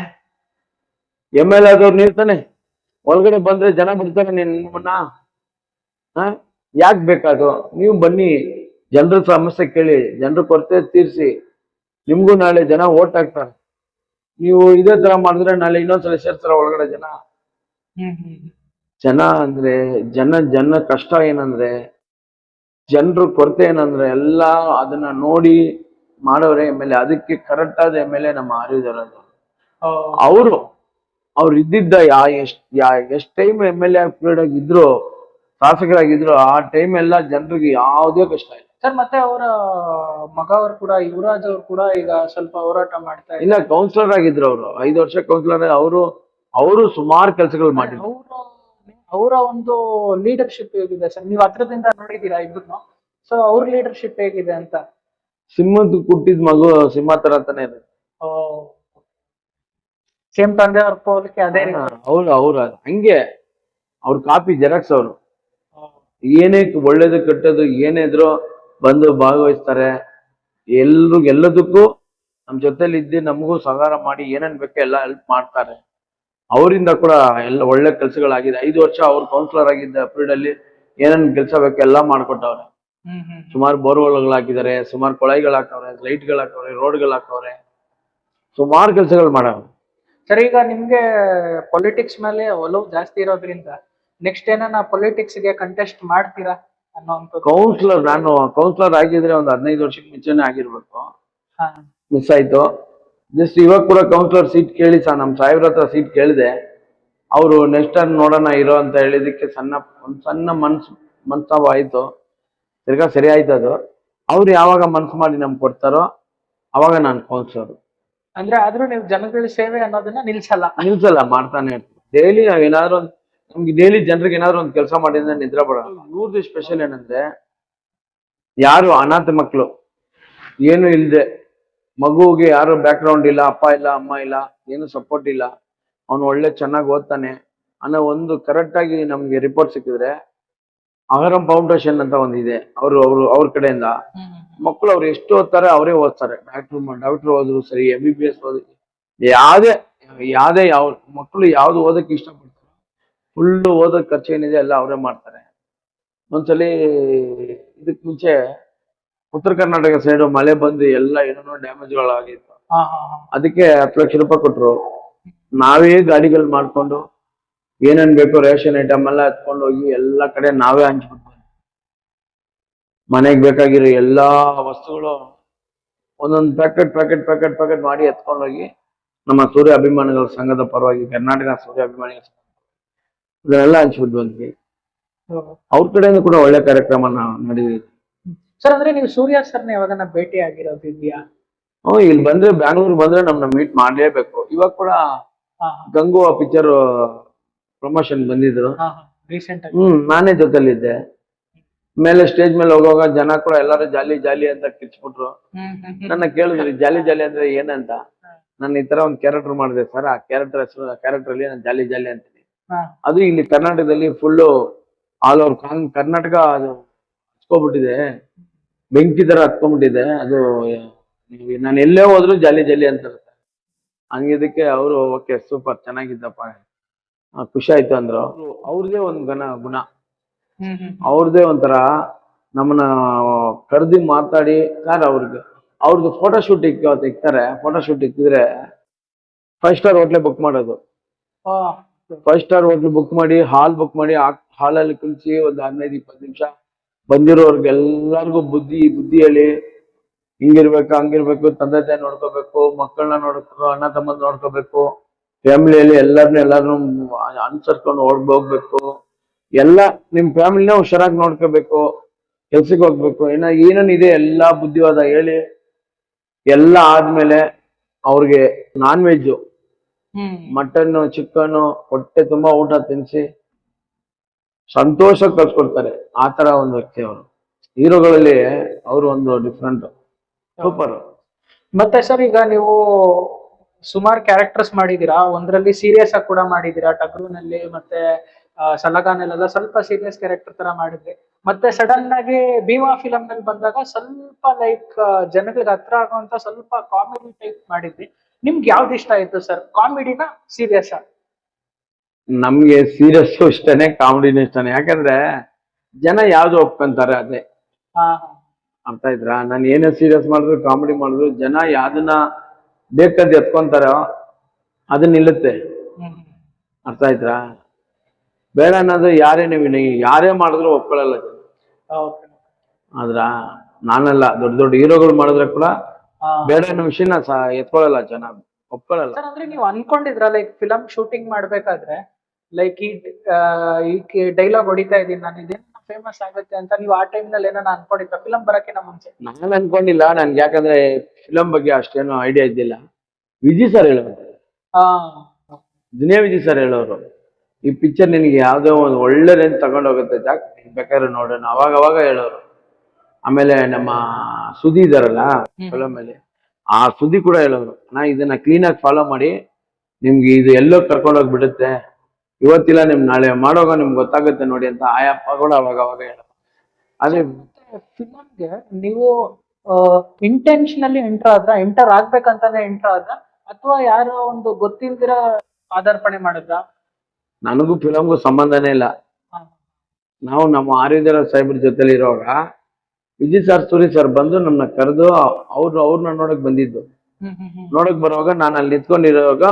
ಎಮ್ ಎಲ್ ಎ ಆದವ್ರು ನೀರ್ತಾನೆ. ಒಳಗಡೆ ಬಂದ್ರೆ ಜನ ಬಿಡ್ತಾರೆ ನಿಮ್ಮನ್ನ? ಯಾಕೆ ಬೇಕಾದು? ನೀವು ಬನ್ನಿ, ಜನರ ಸಮಸ್ಯೆ ಕೇಳಿ, ಜನರ ಕೊರತೆ ತೀರ್ಸಿ, ನಿಮ್ಗೂ ನಾಳೆ ಜನ ಓಟ್ ಹಾಕ್ತಾರೆ. ನೀವು ಇದೇ ತರ ಮಾಡಿದ್ರೆ ನಾಳೆ ಇನ್ನೊಂದ್ಸಲ ಸೇರ್ತಾರ ಒಳಗಡೆ ಜನ. ಜನ ಅಂದ್ರೆ ಜನ ಕಷ್ಟ ಏನಂದ್ರೆ, ಜನರ ಕೊರತೆ ಏನಂದ್ರೆ ಎಲ್ಲ ಅದನ್ನ ನೋಡಿ ಮಾಡೋರೆ ಎಮ್ ಎಲ್ ಎ. ಅದಕ್ಕೆ ಕರೆಕ್ಟ್ ಆದ ಎಮ್ ಎಲ್ ಎ ನಮ್ಮ ಆರಿದರಾಜ್. ಅವ್ರು ಇದ್ದಿದ್ದ ಎಷ್ಟ್ time M L A period ಆಗಿದ್ರು, ಶಾಸಕರಾಗಿದ್ರು, ಆ ಟೈಮ್ ಎಲ್ಲ ಜನರಿಗೆ ಯಾವುದೇ ಕಷ್ಟ ಇಲ್ಲ ಸರ್. ಮತ್ತೆ ಅವರ ಮಗ ಅವರು ಕೂಡ, ಯುವರಾಜ್ ಅವರು ಕೂಡ ಈಗ ಸ್ವಲ್ಪ ಹೋರಾಟ ಮಾಡ್ತಾ ಇಲ್ಲ. ಕೌನ್ಸಿಲರ್ ಆಗಿದ್ರು ಅವರು, 5 ವರ್ಷ ಕೌನ್ಸಿಲರ್. ಅವರು ಸುಮಾರು ಕೆಲಸಗಳು ಮಾಡಿದ್ರು. ಅವರ ಒಂದು ಲೀಡರ್ಶಿಪ್ ಹೇಗಿದೆ ಸರ್? ನೀವು ಹತ್ರದಿಂದ ನೋಡಿದೀರಾ ಇಬ್ಬರನ್ನು, ಸೊ ಅವ್ರ ಲೀಡರ್ಶಿಪ್ ಹೇಗಿದೆ ಅಂತ? ಸಿಂಹದ ಕುಟ್ಟಿದ ಮಗು ಸಿಂಹ ತರ ಅಂತಾನೆ ಇದೆ. ಸೇಮ್ ತಂದೆ ಅವ್ರ ಹೋಲಿಕೆ ಅದೇ. ಅವ್ರು ಹಂಗೆ, ಅವ್ರ ಕಾಪಿ ಜೆರಾಕ್ಸ್. ಅವರು ಏನೇ ಒಳ್ಳೇದು ಕೆಟ್ಟದ್ದು ಏನೇ ಇದ್ರು ಬಂದು ಭಾಗವಹಿಸ್ತಾರೆ. ಎಲ್ಲದಕ್ಕೂ ನಮ್ ಜೊತೆಲಿ ಇದ್ದು ನಮಗೂ ಸಹಕಾರ ಮಾಡಿ ಏನೇನ್ ಬೇಕೋ ಎಲ್ಲ ಹೆಲ್ಪ್ ಮಾಡ್ತಾರೆ. ಅವರಿಂದ ಕೂಡ ಎಲ್ಲ ಒಳ್ಳೆ ಕೆಲಸಗಳಾಗಿದೆ. 5 ವರ್ಷ ಅವ್ರು ಕೌನ್ಸಿಲರ್ ಆಗಿದ್ದ ಪೀರಿಯಡ್ ಅಲ್ಲಿ ಏನೇನ್ ಕೆಲಸ ಬೇಕೋ ಎಲ್ಲ ಮಾಡ್ಕೊಟ್ಟವ್ರೆ. ಸುಮಾರು ಬೋರ್ವೆಲ್ಗಳು ಹಾಕಿದ್ದಾರೆ, ಸುಮಾರು ಕೊಳೈಗಳು ಹಾಕವ್ರೆ, ಲೈಟ್ಗಳು ಹಾಕವ್ರೆ, ರೋಡ್ಗಳು ಹಾಕವ್ರೆ, ಸುಮಾರು ಕೆಲಸಗಳು ಮಾಡವ್ರೆ. ಸರ್, ಈಗ ನಿಮ್ಗೆ ಪೊಲಿಟಿಕ್ಸ್ ಮೇಲೆ ಒಲವು ಜಾಸ್ತಿ ಇರೋದ್ರಿಂದ ನೆಕ್ಸ್ಟ್ ಏನಾನ ಪೊಲಿಟಿಕ್ಸ್ ಗೆ ಕಂಟೆಸ್ಟ್ ಮಾಡ್ತೀರಾ ಅನ್ನೋಂಥದ್ದು? ಕೌನ್ಸಿಲರ್ ನಾನು ಕೌನ್ಸಿಲರ್ ಆಗಿದ್ರೆ ಒಂದು 15 ವರ್ಷಕ್ಕೆ ಮುಂಚೆನೆ ಆಗಿರ್ಬೇಕು. ಹಾ. ಮಿಸ್ ಆಯ್ತು. ಜಸ್ಟ್ ಇವಾಗ ಕೂಡ ಕೌನ್ಸಿಲರ್ ಸೀಟ್ ಕೇಳಿ ನಮ್ ಸಾಹೇಬ್ರ ಹತ್ರ ಸೀಟ್ ಕೇಳಿದೆ. ಅವರು ನೆಕ್ಸ್ಟ್ ಟೈಮ್ ನೋಡೋಣ ಇರೋ ಅಂತ ಹೇಳಿದಕ್ಕೆ ಒಂದ್ ಸಣ್ಣ ಮನ್ಸ್ತಾವ ಆಯ್ತು. ತಿರ್ಗಾ ಸರಿ ಆಯ್ತು ಅದು. ಅವ್ರು ಯಾವಾಗ ಮನ್ಸು ಮಾಡಿ ನಮ್ಗೆ ಕೊಡ್ತಾರೋ ಅವಾಗ ನಾನು ಕೌನ್ಸಿಲರ್. ಅಂದ್ರೆ ಆದ್ರೂ ನೀವು ಜನಗಳ ಸೇವೆ ಅನ್ನೋದನ್ನ ನಿಲ್ಸಲ್ಲ, ಮಾಡ್ತಾನೆ ಇರ್ತೀವಿ. ಡೈಲಿ ನಾವ್ ಏನಾದ್ರು ಒಂದು ನಮ್ಗೆ ಡೈಲಿ ಜನರಿಗೆ ಏನಾದ್ರು ಒಂದು ಕೆಲಸ ಮಾಡಿದ್ರೆ ನಿದ್ರೆ ಬರೋದು. ಇವ್ರದ್ದು ಸ್ಪೆಷಲ್ ಏನಂದ್ರೆ, ಯಾರು ಅನಾಥ ಮಕ್ಕಳು ಏನು ಇಲ್ದೆ, ಮಗುವಿಗೆ ಯಾರು ಬ್ಯಾಕ್ ಗ್ರೌಂಡ್ ಇಲ್ಲ, ಅಪ್ಪ ಇಲ್ಲ, ಅಮ್ಮ ಇಲ್ಲ, ಏನು ಸಪೋರ್ಟ್ ಇಲ್ಲ, ಅವನು ಒಳ್ಳೆ ಚೆನ್ನಾಗಿ ಓದ್ತಾನೆ ಅನ್ನೋ ಒಂದು ಕರೆಕ್ಟ್ ಆಗಿ ನಮ್ಗೆ ರಿಪೋರ್ಟ್ ಸಿಕ್ಕಿದ್ರೆ, ಅಗರಂ ಫೌಂಡೇಶನ್ ಅಂತ ಒಂದಿದೆ, ಅವ್ರ ಕಡೆಯಿಂದ ಮಕ್ಕಳು ಅವ್ರು ಎಷ್ಟು ಓದ್ತಾರೆ ಅವರೇ ಓದ್ತಾರೆ. ಡಾಕ್ಟರ್ ಓದ್ರು ಸರಿ, MBBS ಓದಿ, ಯಾವ ಮಕ್ಕಳು ಯಾವ್ದು ಓದಕ್ಕೆ ಇಷ್ಟಪಡ್ತಾರೆ ಫುಲ್ಲು ಓದೋದ್ ಖರ್ಚು ಏನಿದೆ ಎಲ್ಲ ಅವರೇ ಮಾಡ್ತಾರೆ. ಒಂದ್ಸಲಿ ಇದಕ್ ಮುಂಚೆ ಉತ್ತರ ಕರ್ನಾಟಕ ಸೈಡ್ ಮಳೆ ಬಂದು ಎಲ್ಲ ಏನೇನೋ ಡ್ಯಾಮೇಜ್ಗಳಾಗಿತ್ತು. ಅದಕ್ಕೆ 10 ಲಕ್ಷ ರೂಪಾಯಿ ಕೊಟ್ರು. ನಾವೇ ಗಾಡಿಗಳು ಮಾಡ್ಕೊಂಡು ಏನೇನ್ ಬೇಕು ರೇಷನ್ ಐಟಮ್ ಎಲ್ಲ ಎತ್ಕೊಂಡು ಹೋಗಿ ಎಲ್ಲ ಕಡೆ ನಾವೇ ಹಂಚ್ಬಿಟ್ಟು ಮನೆಗೆ ಬೇಕಾಗಿರೋ ಎಲ್ಲಾ ವಸ್ತುಗಳು ಒಂದೊಂದು ಪ್ಯಾಕೆಟ್ ಮಾಡಿ ಎತ್ಕೊಂಡೋಗಿ ನಮ್ಮ ಸೂರ್ಯ ಅಭಿಮಾನಿಗಳ ಸಂಘದ ಪರವಾಗಿ, ಕರ್ನಾಟಕ ಸೂರ್ಯ ಅಭಿಮಾನಿಗಳ ಸಂಘ ಇದನ್ನೆಲ್ಲ ಹಂಚ್ಬಿಟ್ಟು ಬಂದ್ವಿ. ಅವ್ರ ಕಡೆಯಿಂದ ಕೂಡ ಒಳ್ಳೆ ಕಾರ್ಯಕ್ರಮ ನಡೆದಿದೆ. ಸರ್, ಅಂದ್ರೆ ನೀವು ಸೂರ್ಯ ಸರ್ನ ಯಾವಾಗ ಭೇಟಿ ಆಗಿರೋದಿದ್ಯಾ? ಇಲ್ಲಿ ಬಂದ್ರೆ, ಬ್ಯಾಂಗ್ಳೂರ್ ಬಂದ್ರೆ ನಮ್ನ ಮೀಟ್ ಮಾಡ್ಲೇಬೇಕು. ಇವಾಗ ಕೂಡ ಗಂಗು ಪಿಕ್ಚರ್ ಪ್ರಮೋಷನ್ ಬಂದಿದ್ರು. ನಾನೇ ಜೊತೆಲಿದ್ದೆ. ಮೇಲೆ ಸ್ಟೇಜ್ ಮೇಲೆ ಹೋಗುವಾಗ ಜನ ಕೂಡ ಎಲ್ಲರೂ ಜಾಲಿ ಅಂತ ಕಿರ್ಚ್ಬಿಟ್ರು. ನನ್ನ ಕೇಳಿದ್ರಿ ಜಾಲಿ ಅಂದ್ರೆ ಏನಂತ. ನಾನು ಈ ತರ ಒಂದು ಕ್ಯಾರೆಕ್ಟರ್ ಮಾಡಿದೆ ಸರ್, ಆ ಕ್ಯಾರೆಕ್ಟರ್ ಅಲ್ಲಿ ನಾನು ಜಾಲಿ ಅಂತೀನಿ. ಅದು ಇಲ್ಲಿ ಕರ್ನಾಟಕದಲ್ಲಿ ಫುಲ್ಲು ಆಲ್ ಓವರ್ ಕರ್ನಾಟಕ ಅದು ಹಚ್ಕೊಬಿಟ್ಟಿದೆ, ಬೆಂಕಿ ತರ ಹತ್ಕೊಂಡ್ಬಿಟ್ಟಿದೆ ಅದು. ನಾನು ಎಲ್ಲೇ ಹೋದ್ರು ಜಾಲಿ ಅಂತ ಇರುತ್ತೆ. ಹಂಗಿದಕ್ಕೆ ಅವರು ಓಕೆ ಸೂಪರ್ ಚೆನ್ನಾಗಿದ್ದಪ್ಪ, ಖುಷಿ ಆಯ್ತು ಅಂದ್ರು. ಅವ್ರದೇ ಒಂದು ಗುಣ, ಅವ್ರದೇ ಒಂಥರ ನಮ್ಮನ್ನ ಕರೆದಿ ಮಾತಾಡಿ, ಸರ್ ಅವ್ರದ್ದು ಫೋಟೋ ಶೂಟ್ ಇಕ್ತಾರೆ. ಫೋಟೋ ಶೂಟ್ ಇಕ್ಕಿದ್ರೆ 5 ಸ್ಟಾರ್ ಹೋಟ್ಲೆ ಬುಕ್ ಮಾಡೋದು. 5 ಸ್ಟಾರ್ ಹೋಟ್ಲ್ ಬುಕ್ ಮಾಡಿ, ಹಾಲ್ ಬುಕ್ ಮಾಡಿ, ಹಾಲಲ್ಲಿ ಕುಳಿಸಿ ಒಂದು 15-20 ನಿಮಿಷ ಬಂದಿರೋರ್ಗೆಲ್ಲರಿಗೂ ಬುದ್ಧಿ ಹೇಳಿ, ಹಿಂಗಿರ್ಬೇಕು ಹಂಗಿರ್ಬೇಕು, ತಂದೆ ತಾಯಿ ನೋಡ್ಕೋಬೇಕು, ಮಕ್ಕಳನ್ನ ನೋಡ್ಕೋಬೇಕು, ಅಣ್ಣ ತಮ್ಮನ್ನ ನೋಡ್ಕೋಬೇಕು, ಫ್ಯಾಮಿಲಿಯಲ್ಲಿ ಎಲ್ಲಾರನ್ನೂ ಅನುಸರಿಸ್ಕೊಂಡು ಹೋಗ್ಬೇಕು, ಎಲ್ಲ ನಿಮ್ ಫ್ಯಾಮಿಲಿನ ಹುಷಾರಾಗಿ ನೋಡ್ಕೋಬೇಕು, ಕೆಲ್ಸಕ್ಕೆ ಹೋಗ್ಬೇಕು, ಏನೇನಿದೆ ಎಲ್ಲಾ ಬುದ್ಧಿವಾದ ಹೇಳಿ ಎಲ್ಲ ಆದ್ಮೇಲೆ ಅವ್ರಿಗೆ ನಾನ್ ವೆಜ್, ಮಟನ್, ಚಿಕನ್ ಹೊಟ್ಟೆ ತುಂಬಾ ಊಟ ತಿನ್ಸಿ ಸಂತೋಷ ಕಳ್ಸ್ಕೊಡ್ತಾರೆ. ಆ ತರ ಒಂದು ವ್ಯಕ್ತಿ ಅವರು. ಹೀರೋಗಳಲ್ಲಿ ಅವರು ಒಂದು ಡಿಫ್ರೆಂಟ್, ಸೂಪರ್. ಮತ್ತೆ ಸರ್, ಈಗ ನೀವು ಸುಮಾರು ಕ್ಯಾರೆಕ್ಟರ್ಸ್ ಮಾಡಿದೀರಾ. ಒಂದ್ರಲ್ಲಿ ಸೀರಿಯಸ್ ಆಗಿ ಕೂಡ ಮಾಡಿದೀರಾ, ಟಗ್ರುನಲ್ಲಿ ಮತ್ತೆ ಸಲಗಾನಲ್ಲೆಲ್ಲ ಸ್ವಲ್ಪ ಸೀರಿಯಸ್ ಕ್ಯಾರೆಕ್ಟರ್ ತರ ಮಾಡಿದ್ರಿ. ಮತ್ತೆ ಸಡನ್ ಆಗಿ ಭೀಮಾ ಫಿಲಂ ನಲ್ಲಿ ಬಂದಾಗ ಸ್ವಲ್ಪ ಲೈಕ್ ಜನಗಳಿಗೆ ಹತ್ರ ಆಗುವಂತ ಸ್ವಲ್ಪ ಕಾಮಿಡಿ ಟೈಪ್ ಮಾಡಿದ್ರಿ. ನಿಮ್ಗೆ ಯಾವ್ದು ಇಷ್ಟ ಆಯ್ತು ಸರ್, ಕಾಮಿಡಿನ ಸೀರಿಯಸ್? ನಮ್ಗೆ ಸೀರಿಯಸ್ ಇಷ್ಟನೇ, ಕಾಮಿಡಿನೂ ಇಷ್ಟನೇ. ಯಾಕಂದ್ರೆ ಜನ ಯಾವ್ದು ಒಪ್ಕೊಂತಾರೆ ಅದೇ. ಅರ್ಥ ಆಯ್ತಾ? ನಾನು ಏನೇ ಸೀರಿಯಸ್ ಮಾಡಿದ್ರು ಕಾಮಿಡಿ ಮಾಡಿದ್ರು ಜನ ಯಾವ್ದನ್ನ ಬೇಕಾದ್ ಎತ್ಕೊಂತಾರೋ ಅದನ್ನ ನಿಲ್ಲುತ್ತೆ. ಅರ್ಥ ಆಯ್ತಾ? ಬೇಡ ಅನ್ನೋದು ಯಾರೇ ಮಾಡಿದ್ರು ಒಪ್ಕೊಳ್ಳಲ್ಲ ಜನ. ಆದ್ರ ನಾನಲ್ಲ, ದೊಡ್ಡ ಹೀರೋಗಳು ಮಾಡಿದ್ರೆ ಕೂಡ ಬೇಡ ಅನ್ನೋ ವಿಷಯನ ಎತ್ಕೊಳ್ಳಲ್ಲ ಜನ, ಒಪ್ಕೊಳ್ಳಲ್ಲ. ಅಂದ್ರೆ ನೀವು ಅನ್ಕೊಂಡಿದ್ರ ಲೈಕ್ ಫಿಲಂ ಶೂಟಿಂಗ್ ಮಾಡ್ಬೇಕಾದ್ರೆ ಲೈಕ್ ಈ ಡೈಲಾಗ್ ಹೊಡಿತಾ ಇದೀನಿ ನಾನು, ಇದೇನ ಫೇಮಸ್ ಆಗುತ್ತೆ ಅಂತ ನೀವು ಆ ಟೈಮ್ ನಲ್ಲಿ ಏನಾನ ಅನ್ಕೊಂಡಿದ್ರ ಫಿಲಂ ಬರಕ್ಕಿಂತ ಮುಂಚೆ? ನಾನು ಅನ್ಕೊಂಡಿಲ್ಲ. ನನ್ಗೆ ಯಾಕಂದ್ರೆ ಫಿಲಂ ಬಗ್ಗೆ ಅಷ್ಟೇನು ಐಡಿಯಾ ಇದ್ದಿಲ್ಲ. ವಿಜಯ್ ಸರ್ ಹೇಳೋರು, ದುನಿಯಾ ವಿಜಯ್ ಸರ್ ಹೇಳೋರು, ಈ ಪಿಕ್ಚರ್ ನಿನಗೆ ಯಾವ್ದೋ ಒಂದು ಒಳ್ಳೆ ರೇಂಜ್ ತಗೊಂಡೋಗುತ್ತೆ ಜಾಕ್, ಬೇಕಾದ್ರೆ ನೋಡೋಣ ಅವಾಗ ಹೇಳೋರು. ಆಮೇಲೆ ನಮ್ಮ ಸುದಿ ಇದಾರಲ್ಲ ಫಿಲಂ ಅಲ್ಲಿ, ಆ ಸುದ್ದಿ ಕೂಡ ಹೇಳೋರು, ಇದನ್ನ ಕ್ಲೀನ್ ಆಗಿ ಫಾಲೋ ಮಾಡಿ ನಿಮ್ಗೆ ಇದು ಎಲ್ಲೋ ಕರ್ಕೊಂಡೋಗಿ ಬಿಡುತ್ತೆ, ಇವತ್ತಿಲ್ಲ ನಿಮ್ ನಾಳೆ ಮಾಡೋವಾಗ ನಿಮ್ಗೆ ಗೊತ್ತಾಗುತ್ತೆ ನೋಡಿ ಅಂತ ಆಯಪ್ಪ ಕೂಡ ಅವಾಗ ಹೇಳೋರು. ಅದೇ ಫಿಲಂಗೆ ನೀವು ಇಂಟೆನ್ಷನಲಿ ಎಂಟರ್ ಆಗ್ಬೇಕಂತಾನೆ ಎಂಟರ್ ಆದ್ರ ಅಥವಾ ಯಾರೋ ಒಂದು ಗೊತ್ತಿಲ್ದಿರ ಆಧಾರ್ಪಣೆ ಮಾಡಿದ್ರ? ನನಗೂ ಫಿಲಮ್ಗೂ ಸಂಬಂಧನೇ ಇಲ್ಲ. ನಾವು ನಮ್ಮ ಆರ್ಯದರ ಸಾಹೇಬ್ರ ಜೊತೆಲಿ ಇರುವಾಗ ವಿಜಯ್ ಸರ್ ಸೂರಿ ಸರ್ ಬಂದು ನಮ್ಮನ್ನ ಕರೆದು ಅವ್ರನ್ನ ನೋಡಕ್ ಬಂದಿದ್ದು. ನೋಡಕ್ ಬರುವಾಗ ನಾನು ಅಲ್ಲಿ ನಿಂತ್ಕೊಂಡಿರುವಾಗ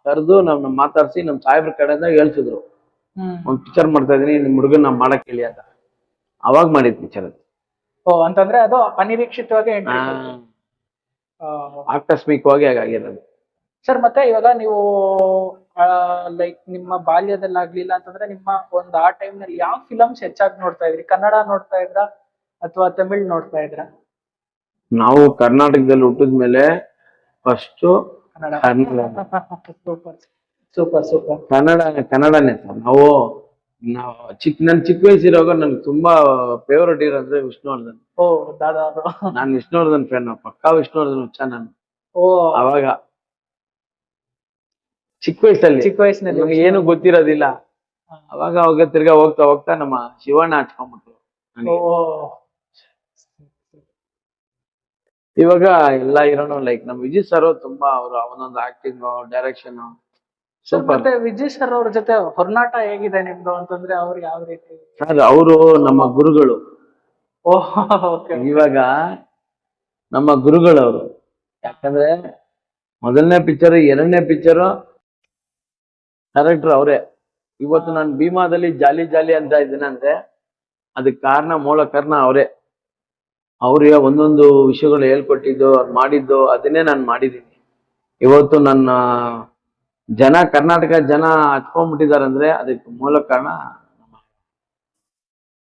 ಕರೆದು ನಮ್ಮನ್ನ ಮಾತಾಡ್ಸಿ ನಮ್ ಸಾಹೇಬ್ರ ಕಡೆಯಿಂದ ಹೇಳ್ಸಿದ್ರು, ಒಂದ್ ಪಿಕ್ಚರ್ ಮಾಡ್ತಾ ಇದೀನಿ ನಿಮ್ ಹುಡುಗನ್ ನಾವ್ ಮಾಡಕ್ ಹೇಳಿ ಅಂತ. ಅವಾಗ ಮಾಡಿದ್ ಪಿಕ್ಚರ್ ಅದು. ಓ, ಅಂತಂದ್ರೆ ಅದು ಅನಿರೀಕ್ಷಿತವಾಗಿ ಎಂಟ್ರಿ. ಆಕಸ್ಮಿಕವಾಗಿ ಆಗಿರೋದು. ಸರ್, ಮತ್ತೆ ಇವಾಗ ನೀವು ಲೈಕ್ ನಿಮ್ಮ ಬಾಲ್ಯದಲ್ಲಿ ಆಗ್ಲಿಲ್ಲ ಅಂತಂದ್ರೆ ನಿಮ್ಮ ಒಂದು ಆ ಟೈಮ್ ನಲ್ಲಿ ಯಾವ ಫಿಲಮ್ಸ್ ಹೆಚ್ಚಾಗಿ ನೋಡ್ತಾ ಇದ್ರಿ? ಕನ್ನಡ ನೋಡ್ತಾ ಇದ್ರ ಅಥವಾ ತಮಿಳ್ ನೋಡ್ತಾ ಇದ್ರ? ನಾವು ಕರ್ನಾಟಕದಲ್ಲಿ ಹುಟ್ಟಿದ್ಮೇಲೆ first Kannada. Kannada super super super. ಕನ್ನಡನೇ ಸರ್. ನಾವು ನನ್ ಚಿಕ್ಕ ವಯಸ್ಸಿರುವಾಗ ನನ್ಗೆ ತುಂಬಾ ಫೇವ್ರೇಟ್ ಇರೋದ್ರೆ ವಿಷ್ಣುವರ್ಧನ್. ಓ, ದಾದಾ. ನಾನ್ ವಿಷ್ಣುವರ್ಧನ್ ಫ್ಯಾನ್, ಪಕ್ಕಾ ವಿಷ್ಣುವರ್ಧನ್ ಹುಚ್ಚ ನಾನು. ಓ, ಅವಾಗ ಚಿಕ್ಕ ವಯಸ್ಸಿನಲ್ಲಿ ನಮ್ಗೆ ಏನು ಗೊತ್ತಿರೋದಿಲ್ಲ. ಅವಾಗ ತಿರ್ಗಾ ಹೋಗ್ತಾ ಹೋಗ್ತಾ ನಮ್ಮ ಶಿವಣ್ಣ ಹಚ್ಕೊಂಡ್ಬಿಟ್ರು. ಇವಾಗ ಎಲ್ಲ ಇರೋನು ಲೈಕ್ ನಮ್ ವಿಜಯ್ ಸರ್ ತುಂಬಾ ಅವ್ರು ಅವನೊಂದು ಆಕ್ಟಿಂಗ್, ಡೈರೆಕ್ಷನ್ ಸೂಪರ್. ಮತ್ತೆ ವಿಜಯ್ ಸರ್ ಅವ್ರ ಜೊತೆ ಹೊರನಾಟ ಹೇಗಿದೆ ನಿಮ್ದು ಅಂತಂದ್ರೆ ಅವ್ರು ಯಾವ ರೀತಿ? ಸರ್, ಅವರು ನಮ್ಮ ಗುರುಗಳು. ಓಹ್, ಇವಾಗ ನಮ್ಮ ಗುರುಗಳು ಅವರು. ಯಾಕಂದ್ರೆ ಮೊದಲನೇ ಪಿಕ್ಚರ್, ಎರಡನೇ ಪಿಕ್ಚರ್ ಡೈರೆಕ್ಟರ್ ಅವರೇ. ಇವತ್ತು ನಾನು ಭೀಮಾದಲ್ಲಿ ಜಾಲಿ ಜಾಲಿ ಅಂತ ಇದ್ದೀನಂದ್ರೆ ಅದಕ್ಕೆ ಕಾರಣ, ಮೂಲ ಕಾರಣ ಅವರೇ. ಅವ್ರಿಗೆ ಒಂದೊಂದು ವಿಷಯಗಳು ಹೇಳ್ಕೊಟ್ಟಿದ್ದು, ಅವ್ರು ಮಾಡಿದ್ದು, ಅದನ್ನೇ ನಾನು ಮಾಡಿದ್ದೀನಿ. ಇವತ್ತು ನನ್ನ ಕರ್ನಾಟಕ ಜನ ಹಚ್ಕೊಂಡ್ಬಿಟ್ಟಿದ್ದಾರೆ ಅಂದ್ರೆ ಅದಕ್ಕೆ ಮೂಲ ಕಾರಣ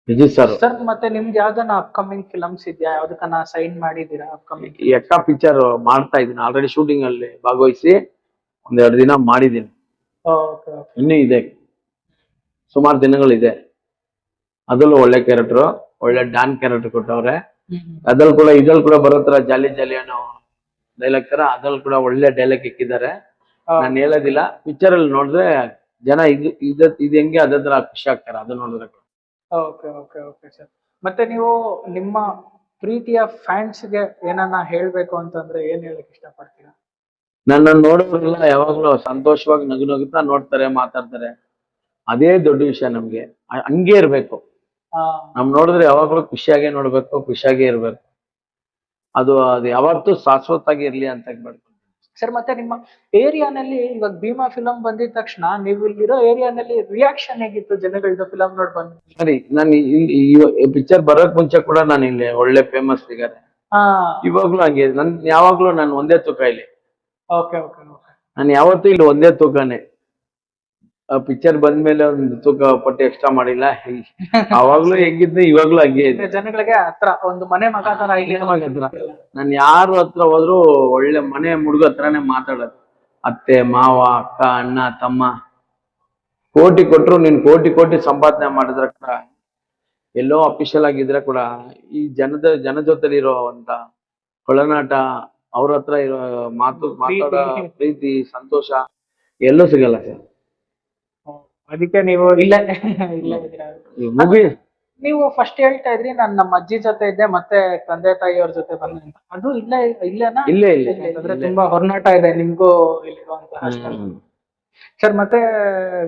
ವಿಜಯ್ ಸರ್. ಸರ್, ಮತ್ತೆ ನಿಮ್ಗೆ ಯಾವ್ದನ ಅಪ್ಕಮಿಂಗ್ ಫಿಲಮ್ಸ್ ಇದೆಯಾ? ಯಾವ್ದಕ್ಕನ ಸೈನ್ ಮಾಡಿದೀರಾ ಅಪ್ಕಮಿಂಗ್? ಎಕ್ಕ ಪಿಕ್ಚರ್ ಮಾಡ್ತಾ ಇದ್ದೀನಿ, ಆಲ್ರೆಡಿ ಶೂಟಿಂಗ್ ಅಲ್ಲಿ ಭಾಗವಹಿಸಿ ಒಂದೆರಡು ದಿನ ಮಾಡಿದ್ದೀನಿ. ಇನ್ನೂ ಇದೆ, ಸುಮಾರು ದಿನಗಳಿದೆ. ಅದರಲ್ಲೂ ಒಳ್ಳೆ ಕ್ಯಾರೆಕ್ಟರ್, ಒಳ್ಳೆ ಡಾನ್ ಕ್ಯಾರೆಕ್ಟರ್ ಕೊಟ್ಟವ್ರೆ. ಇದ್ರಲ್ಲಿ ಕೂಡ ಬರೋ ತರ ಜಾಲಿ ಜಾಲಿ ಅನ್ನೋ ಡೈಲಾಗ್ ತರ ಅದ್ರಲ್ಲಿ ಕೂಡ ಒಳ್ಳೆ ಡೈಲಾಗ್ ಇಕ್ಕಿದ್ದಾರೆ. ನಾನು ಹೇಳೋದಿಲ್ಲ, ಪಿಕ್ಚರ್ ಅಲ್ಲಿ ನೋಡಿದ್ರೆ ಜನ ಇದು ಹೆಂಗೆ ಅದೇ ತರ ಖುಷಿ ಆಗ್ತಾರೆ ಅದು ನೋಡಿದ್ರೆ. Okay okay okay sir. ಮತ್ತೆ ನೀವು ನಿಮ್ಮ ಪ್ರೀತಿಯ ಫ್ಯಾನ್ಸ್ಗೆ ಏನನ್ನ ಹೇಳ್ಬೇಕು ಅಂತಂದ್ರೆ ಏನ್ ಹೇಳಕ್ ಇಷ್ಟಪಡ್ತೀರಾ? ನನ್ನ ನೋಡೋರೆಲ್ಲ ಯಾವಾಗ್ಲೂ ಸಂತೋಷವಾಗಿ ನಗುತ್ತಾ ನೋಡ್ತಾರೆ, ಮಾತಾಡ್ತಾರೆ. ಅದೇ ದೊಡ್ಡ ವಿಷಯ ನಮ್ಗೆ. ಹಂಗೆ ಇರ್ಬೇಕು. ನೋಡಿದ್ರೆ ಯಾವಾಗ್ಲೂ ಖುಷಿಯಾಗೇ ನೋಡ್ಬೇಕು, ಖುಷಿಯಾಗೇ ಇರ್ಬೇಕು. ಅದು ಯಾವತ್ತೂ ಶಾಶ್ವತವಾಗಿ ಇರ್ಲಿ ಅಂತ ಹೇಳ್ಬೇಕು. ಸರ್, ಮತ್ತೆ ನಿಮ್ಮ ಏರಿಯಾನಲ್ಲಿ ಇವಾಗ ಭೀಮಾ ಫಿಲಂ ಬಂದಿದ ತಕ್ಷಣ ನೀವು ಇಲ್ಲಿರೋ ಏರಿಯಾನಲ್ಲಿ ರಿಯಾಕ್ಷನ್ ಹೇಗಿತ್ತು ಜನಗಳದ್ದು ಫಿಲಂ ನೋಡ್ ಬಂದು? ಸರಿ, ನಾನು ಈ ಪಿಕ್ಚರ್ ಬರೋಕ್ ಮುಂಚೆ ಕೂಡ ನಾನು ಇಲ್ಲಿ ಒಳ್ಳೆ ಫೇಮಸ್ ಸಿಗಾರೆ. ಇವಾಗ್ಲೂ ಹಂಗೆ. ಯಾವಾಗ್ಲೂ ನಾನು ಒಂದೇ ತೂಕ ಇಲ್ಲಿ. Okay okay okay. ನಾನು ಯಾವತ್ತೂ ಇಲ್ಲಿ ಒಂದೇ ತೂಕನೇ. ಪಿಕ್ಚರ್ ಬಂದ್ಮೇಲೆ ಒಂದು ತೂಕ ಪಟ್ಟಿ ಎಕ್ಸ್ಟ್ರಾ ಮಾಡಿಲ್ಲ. ಅವಾಗ್ಲೂ ಹೆಂಗಿದ್ದೆ ಇವಾಗ್ಲೂ ಹಂಗೆ ಇದೆ. ಜನಗಳಿಗೆ ಹತ್ರ ಒಂದು ಮನೆ ಮಗ ತರ ನಾನು ಯಾರ ಹತ್ರ ಹೋದ್ರು ಒಳ್ಳೆ ಮನೆ ಹುಡುಗ ಹತ್ರನೇ ಮಾತಾಡೋದು. ಅತ್ತೆ, ಮಾವ, ಅಕ್ಕ, ಅಣ್ಣ, ತಮ್ಮ. ಕೋಟಿ ಕೊಟ್ರು ನೀನ್ ಕೋಟಿ ಸಂಪಾದನೆ ಮಾಡಿದ್ರೆ ಕೂಡ, ಎಲ್ಲೋ ಅಫಿಷಿಯಲ್ ಆಗಿದ್ರೆ ಕೂಡ, ಈ ಜನ ಜೊತೆಲಿರೋ ಅಂತ ಒಳನಾಟ, ಅವ್ರ ಹತ್ರ ಇರೋ ಮಾತಾಡೋ ಪ್ರೀತಿ, ಸಂತೋಷ ಎಲ್ಲೂ ಸಿಗಲ್ಲ ಸರ್. ಅದಕ್ಕೆ ನೀವು ಇಲ್ಲೇ ನೀವು ಫಸ್ಟ್ ಹೇಳ್ತಾ ಇದ್ರಿ ನಾನು ನಮ್ಮ ಅಜ್ಜಿ ಜೊತೆ ಇದ್ದೆ ಮತ್ತೆ ತಂದೆ ತಾಯಿಯವ್ರ ಜೊತೆ ಬಂದೆ ಅಂತ. ಅದು ಇಲ್ಲೇನಾ? ಇಲ್ಲೇ ಅಂದ್ರೆ ತುಂಬಾ ಹೊರನಾಟ ಇದೆ ನಿಮ್ಗೂ ಇಲ್ಲಿರುವಂತಹ. ಸರ್, ಮತ್ತೆ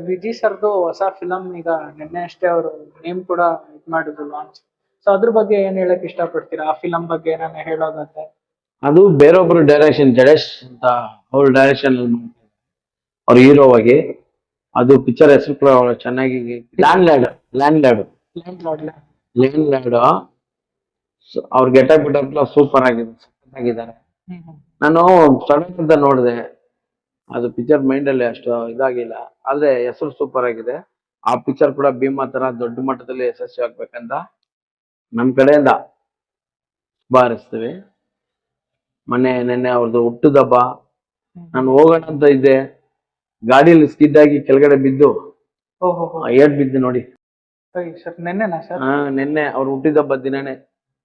ವಿಜಯ್ ಸರ್ದು ಹೊಸ ಫಿಲಂ ಈಗ ನಿನ್ನೆ ಅಷ್ಟೇ ಅವರು ನೇಮ್ ಕೂಡ ಇದ್ ಮಾಡಿದ್ರು, ಲಾಂಚ್. ಸೊ ಅದ್ರ ಬಗ್ಗೆ ಏನ್ ಹೇಳಕ್ ಇಷ್ಟಪಡ್ತೀರಾ? ಆ ಫಿಲಂ ಬಗ್ಗೆ ನಾನು ಹೇಳೋದಂತೆ, ಅದು ಬೇರೊಬ್ರು ಡೈರೆಕ್ಷನ್, ಜಡೇಶ್ ಅಂತ ಅವ್ರ ಡೈರೆಕ್ಷನ್ ಅವ್ರ ಹೀರೋವಾಗಿ. ಅದು ಪಿಕ್ಚರ್ ಹೆಸರು ಕೂಡ ಚೆನ್ನಾಗಿ ಲ್ಯಾಂಡ್ ಲಾರ್ಡ್. ಅವ್ರ ಗೆಟಪ್ ಸೂಪರ್ ಆಗಿದ್ದಾರೆ. ನಾನು ಸಡನ್ ಅಂತ ನೋಡಿದೆ, ಅದು ಪಿಕ್ಚರ್ ಮೈಂಡ್ ಅಲ್ಲಿ ಅಷ್ಟು ಇದಾಗಿಲ್ಲ, ಆದ್ರೆ ಹೆಸರು ಸೂಪರ್ ಆಗಿದೆ. ಆ ಪಿಕ್ಚರ್ ಕೂಡ ಭೀಮಾ ತರ ದೊಡ್ಡ ಮಟ್ಟದಲ್ಲಿ ಯಶಸ್ವಿ ಆಗ್ಬೇಕಂತ ನಮ್ ಕಡೆಯಿಂದ ಬಾರಿಸ್ತೀವಿ. ನೆನ್ನೆ ಅವ್ರದ್ದು ಹುಟ್ಟುದಬ್ಬ. ನಾನು ಹೋಗೋಣ ಅಂತ ಇದ್ದೆ, ಗಾಡಿಯಲ್ಲಿ ಸ್ಕಿಡ್ ಆಗಿ ಕೆಳಗಡೆ ಬಿದ್ದು ಏಟ್ ಬಿದ್ದು ನೋಡಿ. ನೆನ್ನೆ ಅವ್ರು ಹುಟ್ಟಿದಬ್ಬ ದಿನನೇ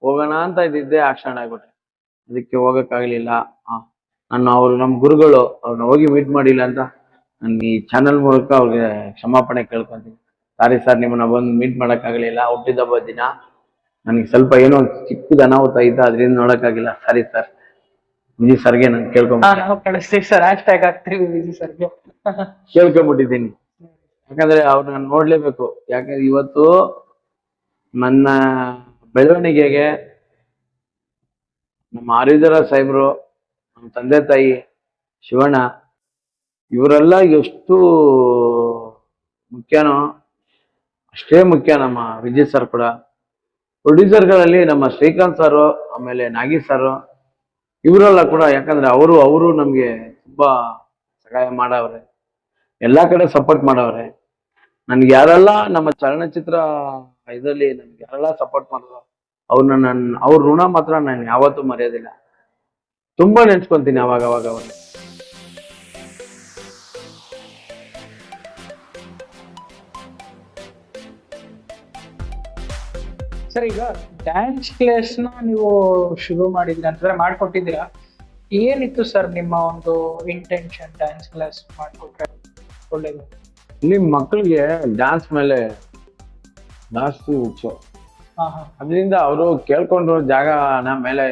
ಹೋಗೋಣ ಅಂತ ಇದ್ದಿದ್ದೆ, ಆಕ್ಸಿಡೆಂಟ್ ಆಗ್ಬಿಟ್ಟೆ. ಅದಕ್ಕೆ ಹೋಗಕ್ ಆಗ್ಲಿಲ್ಲ. ನಮ್ ಗುರುಗಳು ಅವ್ರನ್ನ ಹೋಗಿ ಮೀಟ್ ಮಾಡಿಲ್ಲ ಅಂತ ನಾನು ಈ ಚಾನಲ್ ಮೂಲಕ ಅವ್ರಿಗೆ ಕ್ಷಮಾಪಣೆ ಕೇಳ್ಕೊಂತೀನಿ. ಸಾರಿ ಸರ್, ನಿಮ್ಮನ್ನ ಬಂದು ಮೀಟ್ ಮಾಡಕ್ ಆಗ್ಲಿಲ್ಲ ಹುಟ್ಟಿದಬ್ಬ ದಿನ. ನನಗೆ ಸ್ವಲ್ಪ ಏನೋ ಚಿಕ್ಕದ ಅನಾಹುತ ಇತ್ತು, ಅದರಿಂದ ನೋಡಕ್ಕಾಗಿಲ್ಲ. Sorry sir. ವಿಜಯ್ ಸರ್ಗೆ ನಾನು ನಾವು ಕಳಿಸ್ತೀವಿ ಸರ್, ಹ್ಯಾಶ್ ಹಾಕ್ತೀವಿ ವಿಜಿ ಸರ್ಗೆ. ಕೇಳ್ಕೊಂಡ್ಬಿಟ್ಟಿದ್ದೀನಿ. ಯಾಕಂದ್ರೆ ಅವ್ರು ನಾನು ನೋಡ್ಲೇಬೇಕು. ಯಾಕಂದ್ರೆ ಇವತ್ತು ನನ್ನ ಬೆಳವಣಿಗೆಗೆ ನಮ್ಮ ಹರಿಧರ ಸಾಹೇಬ್ರು, ನಮ್ಮ ತಂದೆ ತಾಯಿ ಶಿವಣ್ಣ, ಇವರೆಲ್ಲ ಎಷ್ಟು ಮುಖ್ಯನೋ ಅಷ್ಟೇ ಮುಖ್ಯ ನಮ್ಮ ವಿಜಯ್ ಸರ್ ಕೂಡ. ಪ್ರೊಡ್ಯೂಸರ್ಗಳಲ್ಲಿ ನಮ್ಮ ಶ್ರೀಕಾಂತ್ ಸರ್, ಆಮೇಲೆ ನಾಗಿ ಸರ್, ಇವರೆಲ್ಲ ಕೂಡ. ಯಾಕಂದ್ರೆ ಅವರು ನಮ್ಗೆ ತುಂಬಾ ಸಹಾಯ ಮಾಡವ್ರೆ, ಎಲ್ಲಾ ಕಡೆ ಸಪೋರ್ಟ್ ಮಾಡವ್ರೆ. ನನ್ಗೆ ಯಾರೆಲ್ಲ ನಮ್ಮ ಚಲನಚಿತ್ರ ಇದರಲ್ಲಿ ನನ್ಗೆ ಯಾರೆಲ್ಲ ಸಪೋರ್ಟ್ ಮಾಡಿದ್ರು ಅವ್ರ ಋಣ ಮಾತ್ರ ನಾನು ಯಾವತ್ತೂ ಮರೆಯೋದಿಲ್ಲ. ತುಂಬಾ ನೆನ್ಸ್ಕೊಂತೀನಿ ಅವಾಗ ಅವ್ರು. ಸರ್, ಈಗ ಡ್ಯಾನ್ಸ್ ಕ್ಲಾಸ್ ನ ನೀವು ಶುರು ಮಾಡಿದ್ರಿ ಅಂತಂದ್ರೆ ಮಾಡ್ಕೊಟ್ಟಿದ್ದೀರಾ. ಏನಿತ್ತು ಸರ್ ನಿಮ್ಮ ಒಂದು ಇಂಟೆನ್ಷನ್ ಡ್ಯಾನ್ಸ್ ಕ್ಲಾಸ್ ಮಾಡ್ಕೊಟ್ರೆ ಒಳ್ಳೇದು? ನಿಮ್ ಮಕ್ಕಳಿಗೆ ಡ್ಯಾನ್ಸ್ ಮೇಲೆ ಜಾಸ್ತಿ ಹುಚ್ಚು. ಅದರಿಂದ ಅವರು ಕೇಳ್ಕೊಂಡ್ರು ಜಾಗನ ಮೇಲೆ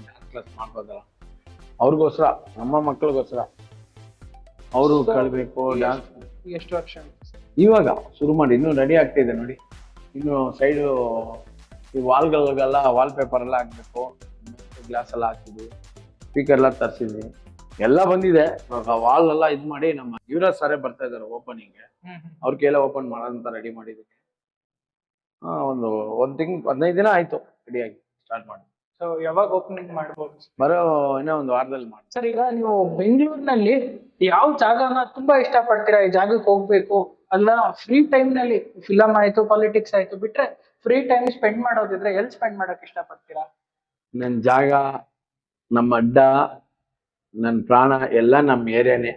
ಡ್ಯಾನ್ಸ್ ಕ್ಲಾಸ್ ಮಾಡ್ಬೋದಲ್ಲ, ಅವ್ರಿಗೋಸ್ಕರ, ನಮ್ಮ ಮಕ್ಕಳಿಗೋಸ್ಕರ ಅವರು ಕಳ್ಬೇಕು ಡ್ಯಾನ್ಸ್. ಎಷ್ಟು ವರ್ಷ ಇವಾಗ ಶುರು ಮಾಡಿ, ಇನ್ನೂ ರೆಡಿ ಆಗ್ತಿದೆ ನೋಡಿ. ಇನ್ನು ಸೈಡು ಈ ವಾಲ್ಗಳಿಗೆಲ್ಲ ವಾಲ್ ಪೇಪರ್ ಎಲ್ಲ ಹಾಕ್ಬೇಕು, ಗ್ಲಾಸ್ ಎಲ್ಲ ಹಾಕಿದ್ವಿ, ಸ್ಪೀಕರ್ ಎಲ್ಲ ತರಿಸಿದ್ವಿ, ಎಲ್ಲ ಬಂದಿದೆ. ಇವಾಗ ವಾಲ್ ಎಲ್ಲ ಇದ್ ಮಾಡಿ ನಮ್ಮ ಯುವರಾಜ್ ಸಾರೇ ಬರ್ತಾ ಇದಾರೆ ಓಪನಿಂಗ್. ಅವ್ರ ಕೈಯಲ್ಲ ಓಪನ್ ಮಾಡೋದಂತ ರೆಡಿ ಮಾಡಿದ್ವಿ. ಒಂದ್ ತಿಂಗ್ 15 ದಿನ ಆಯ್ತು ರೆಡಿಯಾಗಿ ಸ್ಟಾರ್ಟ್ ಮಾಡಿ. ಸೊ ಯಾವಾಗ ಓಪನಿಂಗ್ ಮಾಡ್ಬೋದು? ಬರೋ ಇನ್ನೂ ಒಂದು ವಾರದಲ್ಲಿ ಮಾಡಿ. ಸರ್, ಈಗ ನೀವು ಬೆಂಗಳೂರಿನಲ್ಲಿ ಯಾವ ಜಾಗನ ತುಂಬಾ ಇಷ್ಟ ಪಡ್ತೀರಾ? ಈ ಜಾಗಕ್ಕೆ ಹೋಗ್ಬೇಕು ಅಲ್ಲ, ಫ್ರೀ ಟೈಮ್ ನಲ್ಲಿ ಫಿಲಮ್ ಆಯ್ತು, ಪಾಲಿಟಿಕ್ಸ್ ಆಯ್ತು ಬಿಟ್ರೆ ಫ್ರೀ ಟೈಮ್ ಸ್ಪೆಂಡ್ ಮಾಡೋದಿದ್ರೆ ಎಲ್ಲಿ ಸ್ಪೆಂಡ್ ಮಾಡಕ್ ಇಷ್ಟ ಪಡ್ತೀರಾ? ನನ್ನ ಜಾಗ, ನಮ್ಮ ಅಡ್ಡ, ನನ್ನ ಪ್ರಾಣ ಎಲ್ಲ ನಮ್ಮ ಏರಿಯಾನೇ.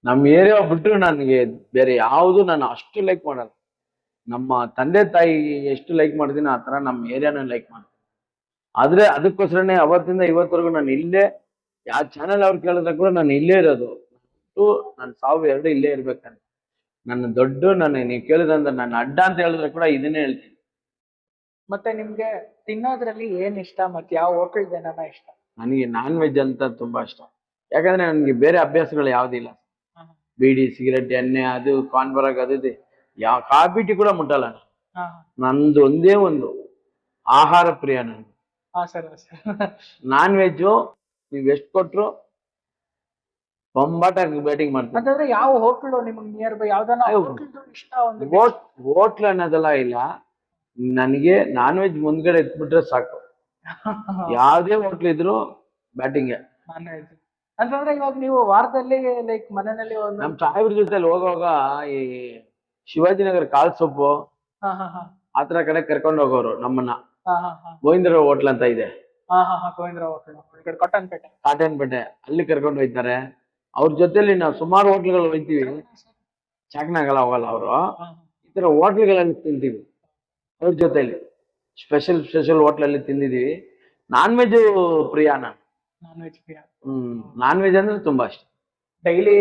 ನಮ್ಮ ಏರಿಯಾ ಬಿಟ್ಟರು ನನಗೆ ಬೇರೆ ಯಾವುದು ನಾನು ಅಷ್ಟು ಲೈಕ್ ಮಾಡಲ್ಲ. ನಮ್ಮ ತಂದೆ ತಾಯಿ ಎಷ್ಟು ಲೈಕ್ ಮಾಡ್ತೀನಿ ಆ ಥರ ನಮ್ಮ ಏರಿಯಾನ ಲೈಕ್ ಮಾಡ್ತೀನಿ. ಆದ್ರೆ ಅದಕ್ಕೋಸ್ಕರನೇ ಅವತ್ತಿಂದ ಇವತ್ತವರೆಗೂ ನಾನು ಇಲ್ಲೇ, ಯಾವ ಚಾನೆಲ್ ಅವ್ರು ಕೇಳಿದ್ರೆ ಕೂಡ ನಾನು ಇಲ್ಲೇ ಇರೋದು. ನನ್ನ ಸಾವು ಎರಡು ಇಲ್ಲೇ ಇರ್ಬೇಕಂತ ನನ್ನ ದೊಡ್ಡ, ನೀವು ಕೇಳಿದ್ರಂದ್ರೆ ನನ್ನ ಅಡ್ಡ ಅಂತ ಹೇಳಿದ್ರೆ ಕೂಡ ಇದನ್ನೇ ಹೇಳ್ತೀನಿ. ಮತ್ತೆ ನಿಮ್ಗೆ ತಿನ್ನೋದ್ರಲ್ಲಿ ಏನ್ ಇಷ್ಟ, ಮತ್ತೆ ಯಾವ ಹೋಟೆಲ್ ಏನಾನ ಇಷ್ಟ? ನನಗೆ ನಾನ್ ವೆಜ್ ಅಂತ ತುಂಬಾ ಇಷ್ಟ. ಯಾಕಂದ್ರೆ ನನಗೆ ಬೇರೆ ಅಭ್ಯಾಸಗಳು ಯಾವುದಿಲ್ಲ. ಬೀಡಿ, ಸಿಗರೆಟ್, ಎಣ್ಣೆ, ಅದು ಕಾನ್ಬರಾಗ್, ಅದಿದೆ, ಯಾವ ಕಾಫಿ ಟೀ ಕೂಡ ಮುಟ್ಟಲ್ಲ. ನಂದು ಒಂದೇ ಒಂದು ಆಹಾರ ಪ್ರಿಯ ನನಗೆ. ನಾನ್ ವೆಜ್ಜು ನೀವ್ ಎಷ್ಟು ಕೊಟ್ರು ಬೊಂಬಾಟ ಬ್ಯಾಟಿಂಗ್ ಮಾಡ್ತೀನಿ. ಅಂತಂದ್ರೆ ಯಾವ ಹೋಟ್ಲು ನಿಮ್ಗೆ ನಿಯರ್ ಬೈ ಯಾವ್ದಾನ ಇಷ್ಟ? ಹೋಟ್ಲ್ ಅನ್ನೋದೆಲ್ಲ ಇಲ್ಲ, ನನಗೆ ನಾನ್ ವೆಜ್ ಮುಂದ್ಗಡೆ ಎತ್ಬಿಟ್ರೆ ಸಾಕು. ಯಾವ್ದೇ ಹೋಟ್ಲ್ ಇದ್ರು ಬ್ಯಾಟಿಂಗ್. ನಾನ್ ವೆಜ್ ಅಂತಂದ್ರೆ ಇವಾಗ ನೀವು ವಾರದಲ್ಲಿ ಲೈಕ್ ಮನೆಯಲ್ಲಿ ನಮ್ ಸಾಹೇಬ್ರ ಜೊತೆಲಿ ಹೋಗುವಾಗ ಈ ಶಿವಾಜಿನಗರ ಕಾಲ್ ಸೊಪ್ಪು ಆತರ ಕಡೆ ಕರ್ಕೊಂಡು ಹೋಗೋರು ನಮ್ಮನ್ನ. ಗೋವಿಂದರ ಹೋಟ್ಲ್ ಅಂತ ಇದೆ, ಕಾಟನ್ಪೇಟೆ, ಅಲ್ಲಿ ಕರ್ಕೊಂಡು ಹೋಗ್ತಾರೆ. ಅವ್ರ ಜೊತೆಲಿ ನಾವು ಸುಮಾರು ಹೋಟ್ಲ್ಗಳು ಹೋಗ್ತೀವಿ. ಚಾಕ್ನಾಗೆಲ್ಲ ಹೋಗಲ್ಲ ಅವರು, ಈ ತರ ಹೋಟ್ಲ್ಗಳಲ್ಲಿ ತಿಂತೀವಿ ಅವ್ರ ಜೊತೆಲಿ. ಸ್ಪೆಷಲ್ ಹೋಟ್ಲಲ್ಲಿ ತಿಂದಿದೀವಿ. ನಾನ್ ವೆಜ್ ಪ್ರಿಯ ನಾನು. ನಾನ್ ವೆಜ್ ಅಂದ್ರೆ ತುಂಬಾ ಇಷ್ಟ. ಡೈಲಿ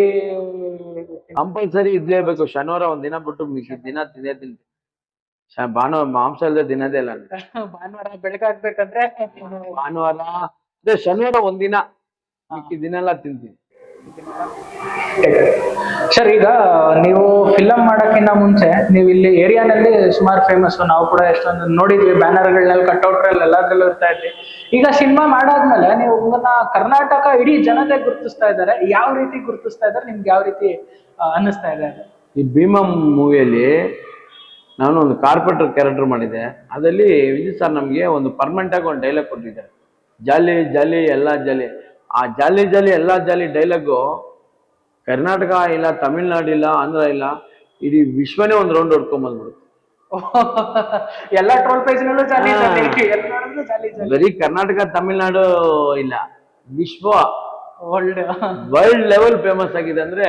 ಕಂಪಲ್ಸರಿ ಇದ್ಲೇಬೇಕು. ಶನಿವಾರ ಒಂದ್ ದಿನ ಬಿಟ್ಟು ಮಿಕ್ಕಿದ ದಿನ ತಿಂತೀನಿ. ಭಾನುವಾರ ಮಾಂಸ ಇಲ್ಲದೆ ದಿನದೇ ಇಲ್ಲ. ಭಾನುವಾರ ಬೆಳಗಾಗ್ಬೇಕಂದ್ರೆ ಭಾನುವಾರ ಅದೇ ಶನಿವಾರ ಒಂದಿನ, ಮಿಕ್ಕಿದ ದಿನ ಎಲ್ಲ ತಿಂತೀನಿ. ಸರ್, ಈಗ ನೀವು ಫಿಲಂ ಮಾಡಕ್ಕಿಂತ ಮುಂಚೆ ನೀವು ಇಲ್ಲಿ ಏರಿಯಾನಲ್ಲಿ ಸುಮಾರು ಫೇಮಸ್, ನಾವು ಕೂಡ ಎಷ್ಟೊಂದು ನೋಡಿದ್ವಿ, ಬ್ಯಾನರ್ಗಳನ್ನೆಲ್ಲ, ಕಟ್ಔಟ್ರಲ್ಲಿ ಎಲ್ಲದ್ರಲ್ಲೂ ಇರ್ತಾ ಇದ್ವಿ. ಈಗ ಸಿನಿಮಾ ಮಾಡಾದ್ಮೇಲೆ ನೀವು ಕರ್ನಾಟಕ ಇಡೀ ಜನತೆ ಗುರುತಿಸ್ತಾ ಇದ್ದಾರೆ. ಯಾವ ರೀತಿ ಗುರುತಿಸ್ತಾ ಇದ್ದಾರೆ? ನಿಮ್ಗೆ ಯಾವ ರೀತಿ ಅನ್ನಿಸ್ತಾ ಇದೆ? ಈ ಭೀಮಾ ಮೂವಿಯಲ್ಲಿ ನಾನು ಒಂದು ಕಾರ್ಪೊರೇಟರ್ ಕ್ಯಾರೆಕ್ಟರ್ ಮಾಡಿದ್ದೆ. ಅದರಲ್ಲಿ ವಿಜಯ್ ಸರ್ ನಮ್ಗೆ ಒಂದು ಪರ್ಮನೆಂಟ್ ಆಗಿ ಒಂದು ಡೈಲಾಗ್ ಕೊಟ್ಟಿದ್ದಾರೆ, ಜಾಲಿ ಜಾಲಿ ಎಲ್ಲಾ ಜಾಲಿ. ಆ ಜಾಲಿ ಜಾಲಿ ಎಲ್ಲಾ ಜಾಲಿ ಡೈಲಾಗು ಕರ್ನಾಟಕ ಇಲ್ಲ, ತಮಿಳ್ನಾಡು ಇಲ್ಲ, ಆಂಧ್ರ ಇಲ್ಲ, ಇಡೀ ವಿಶ್ವನೇ ಒಂದು ರೌಂಡ್ ಹೊಡ್ಕೊಂಡ್ ಬಂದ್ಬಿಡುತ್ತೆ. ಎಲ್ಲ ಟ್ರೋಲ್ ಪೇಜ್ನಲ್ಲೂ ಬರೀ ಕರ್ನಾಟಕ ತಮಿಳ್ನಾಡು ಇಲ್ಲ, ವಿಶ್ವ ವರ್ಲ್ಡ್ ಲೆವೆಲ್ ಫೇಮಸ್ ಆಗಿದೆ. ಅಂದ್ರೆ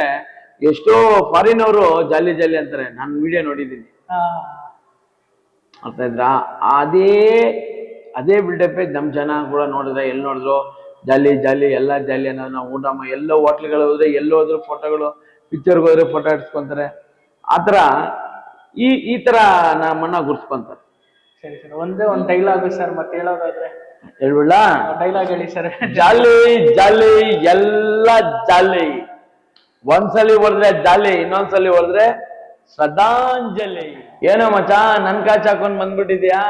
ಎಷ್ಟೋ ಫಾರಿನ್ ಅವರು ಜಾಲಿ ಜಾಲಿ ಅಂತಾರೆ. ನಾನು ವಿಡಿಯೋ ನೋಡಿದ್ದೀನಿ. ಅರ್ಥ ಇದ್ರಾ? ಅದೇ ಬಿಲ್ಡಪ್ ನಮ್ ಜನ ಕೂಡ ನೋಡಿದ್ರೆ, ಎಲ್ಲಿ ನೋಡಿದ್ರು ಜಾಲಿ ಜಾಲಿ ಎಲ್ಲಾ ಜಾಲಿ ಅನ್ನೋದು. ನಾವು ಊಟ ಎಲ್ಲೋ ಹೋಟ್ಲ್ಗಳು ಹೋದ್ರೆ, ಎಲ್ಲೋ ಹೋದ್ರು ಫೋಟೋಗಳು, ಪಿಕ್ಚರ್ಗೆ ಹೋದ್ರೆ ಫೋಟೋ ಇಡ್ಸ್ಕೊಂತಾರೆ. ಆತರ ಈ ತರ ನಮ್ಮನ್ನ ಗುರ್ಸ್ಕೊಂತಾರೆ. ಸರಿ ಸರ್, ಒಂದೇ ಒಂದು ಡೈಲಾಗ್ ಸರ್, ಮತ್ತೆ ಹೇಳೋದಾದ್ರೆ ಹೇಳ್ಬಿಡ್ಲ? ಡೈಲಾಗ್ ಹೇಳಿ ಸರ್. ಜಾಲಿ ಜಾಲಿ ಎಲ್ಲ ಜಾಲಿ, ಒಂದ್ಸಲಿ ಹೊಡೆದ್ರೆ ಜಾಲಿ, ಇನ್ನೊಂದ್ಸಲಿ ಹೊಡೆದ್ರೆ ಶ್ರದ್ಧಾಂಜಲಿ. ಏನೋ ಮಚ್ಚ ನನ್ ಕಾಚ್ ಹಾಕೊಂಡ್ ಬಂದ್ಬಿಟ್ಟಿದ್ಯಾ?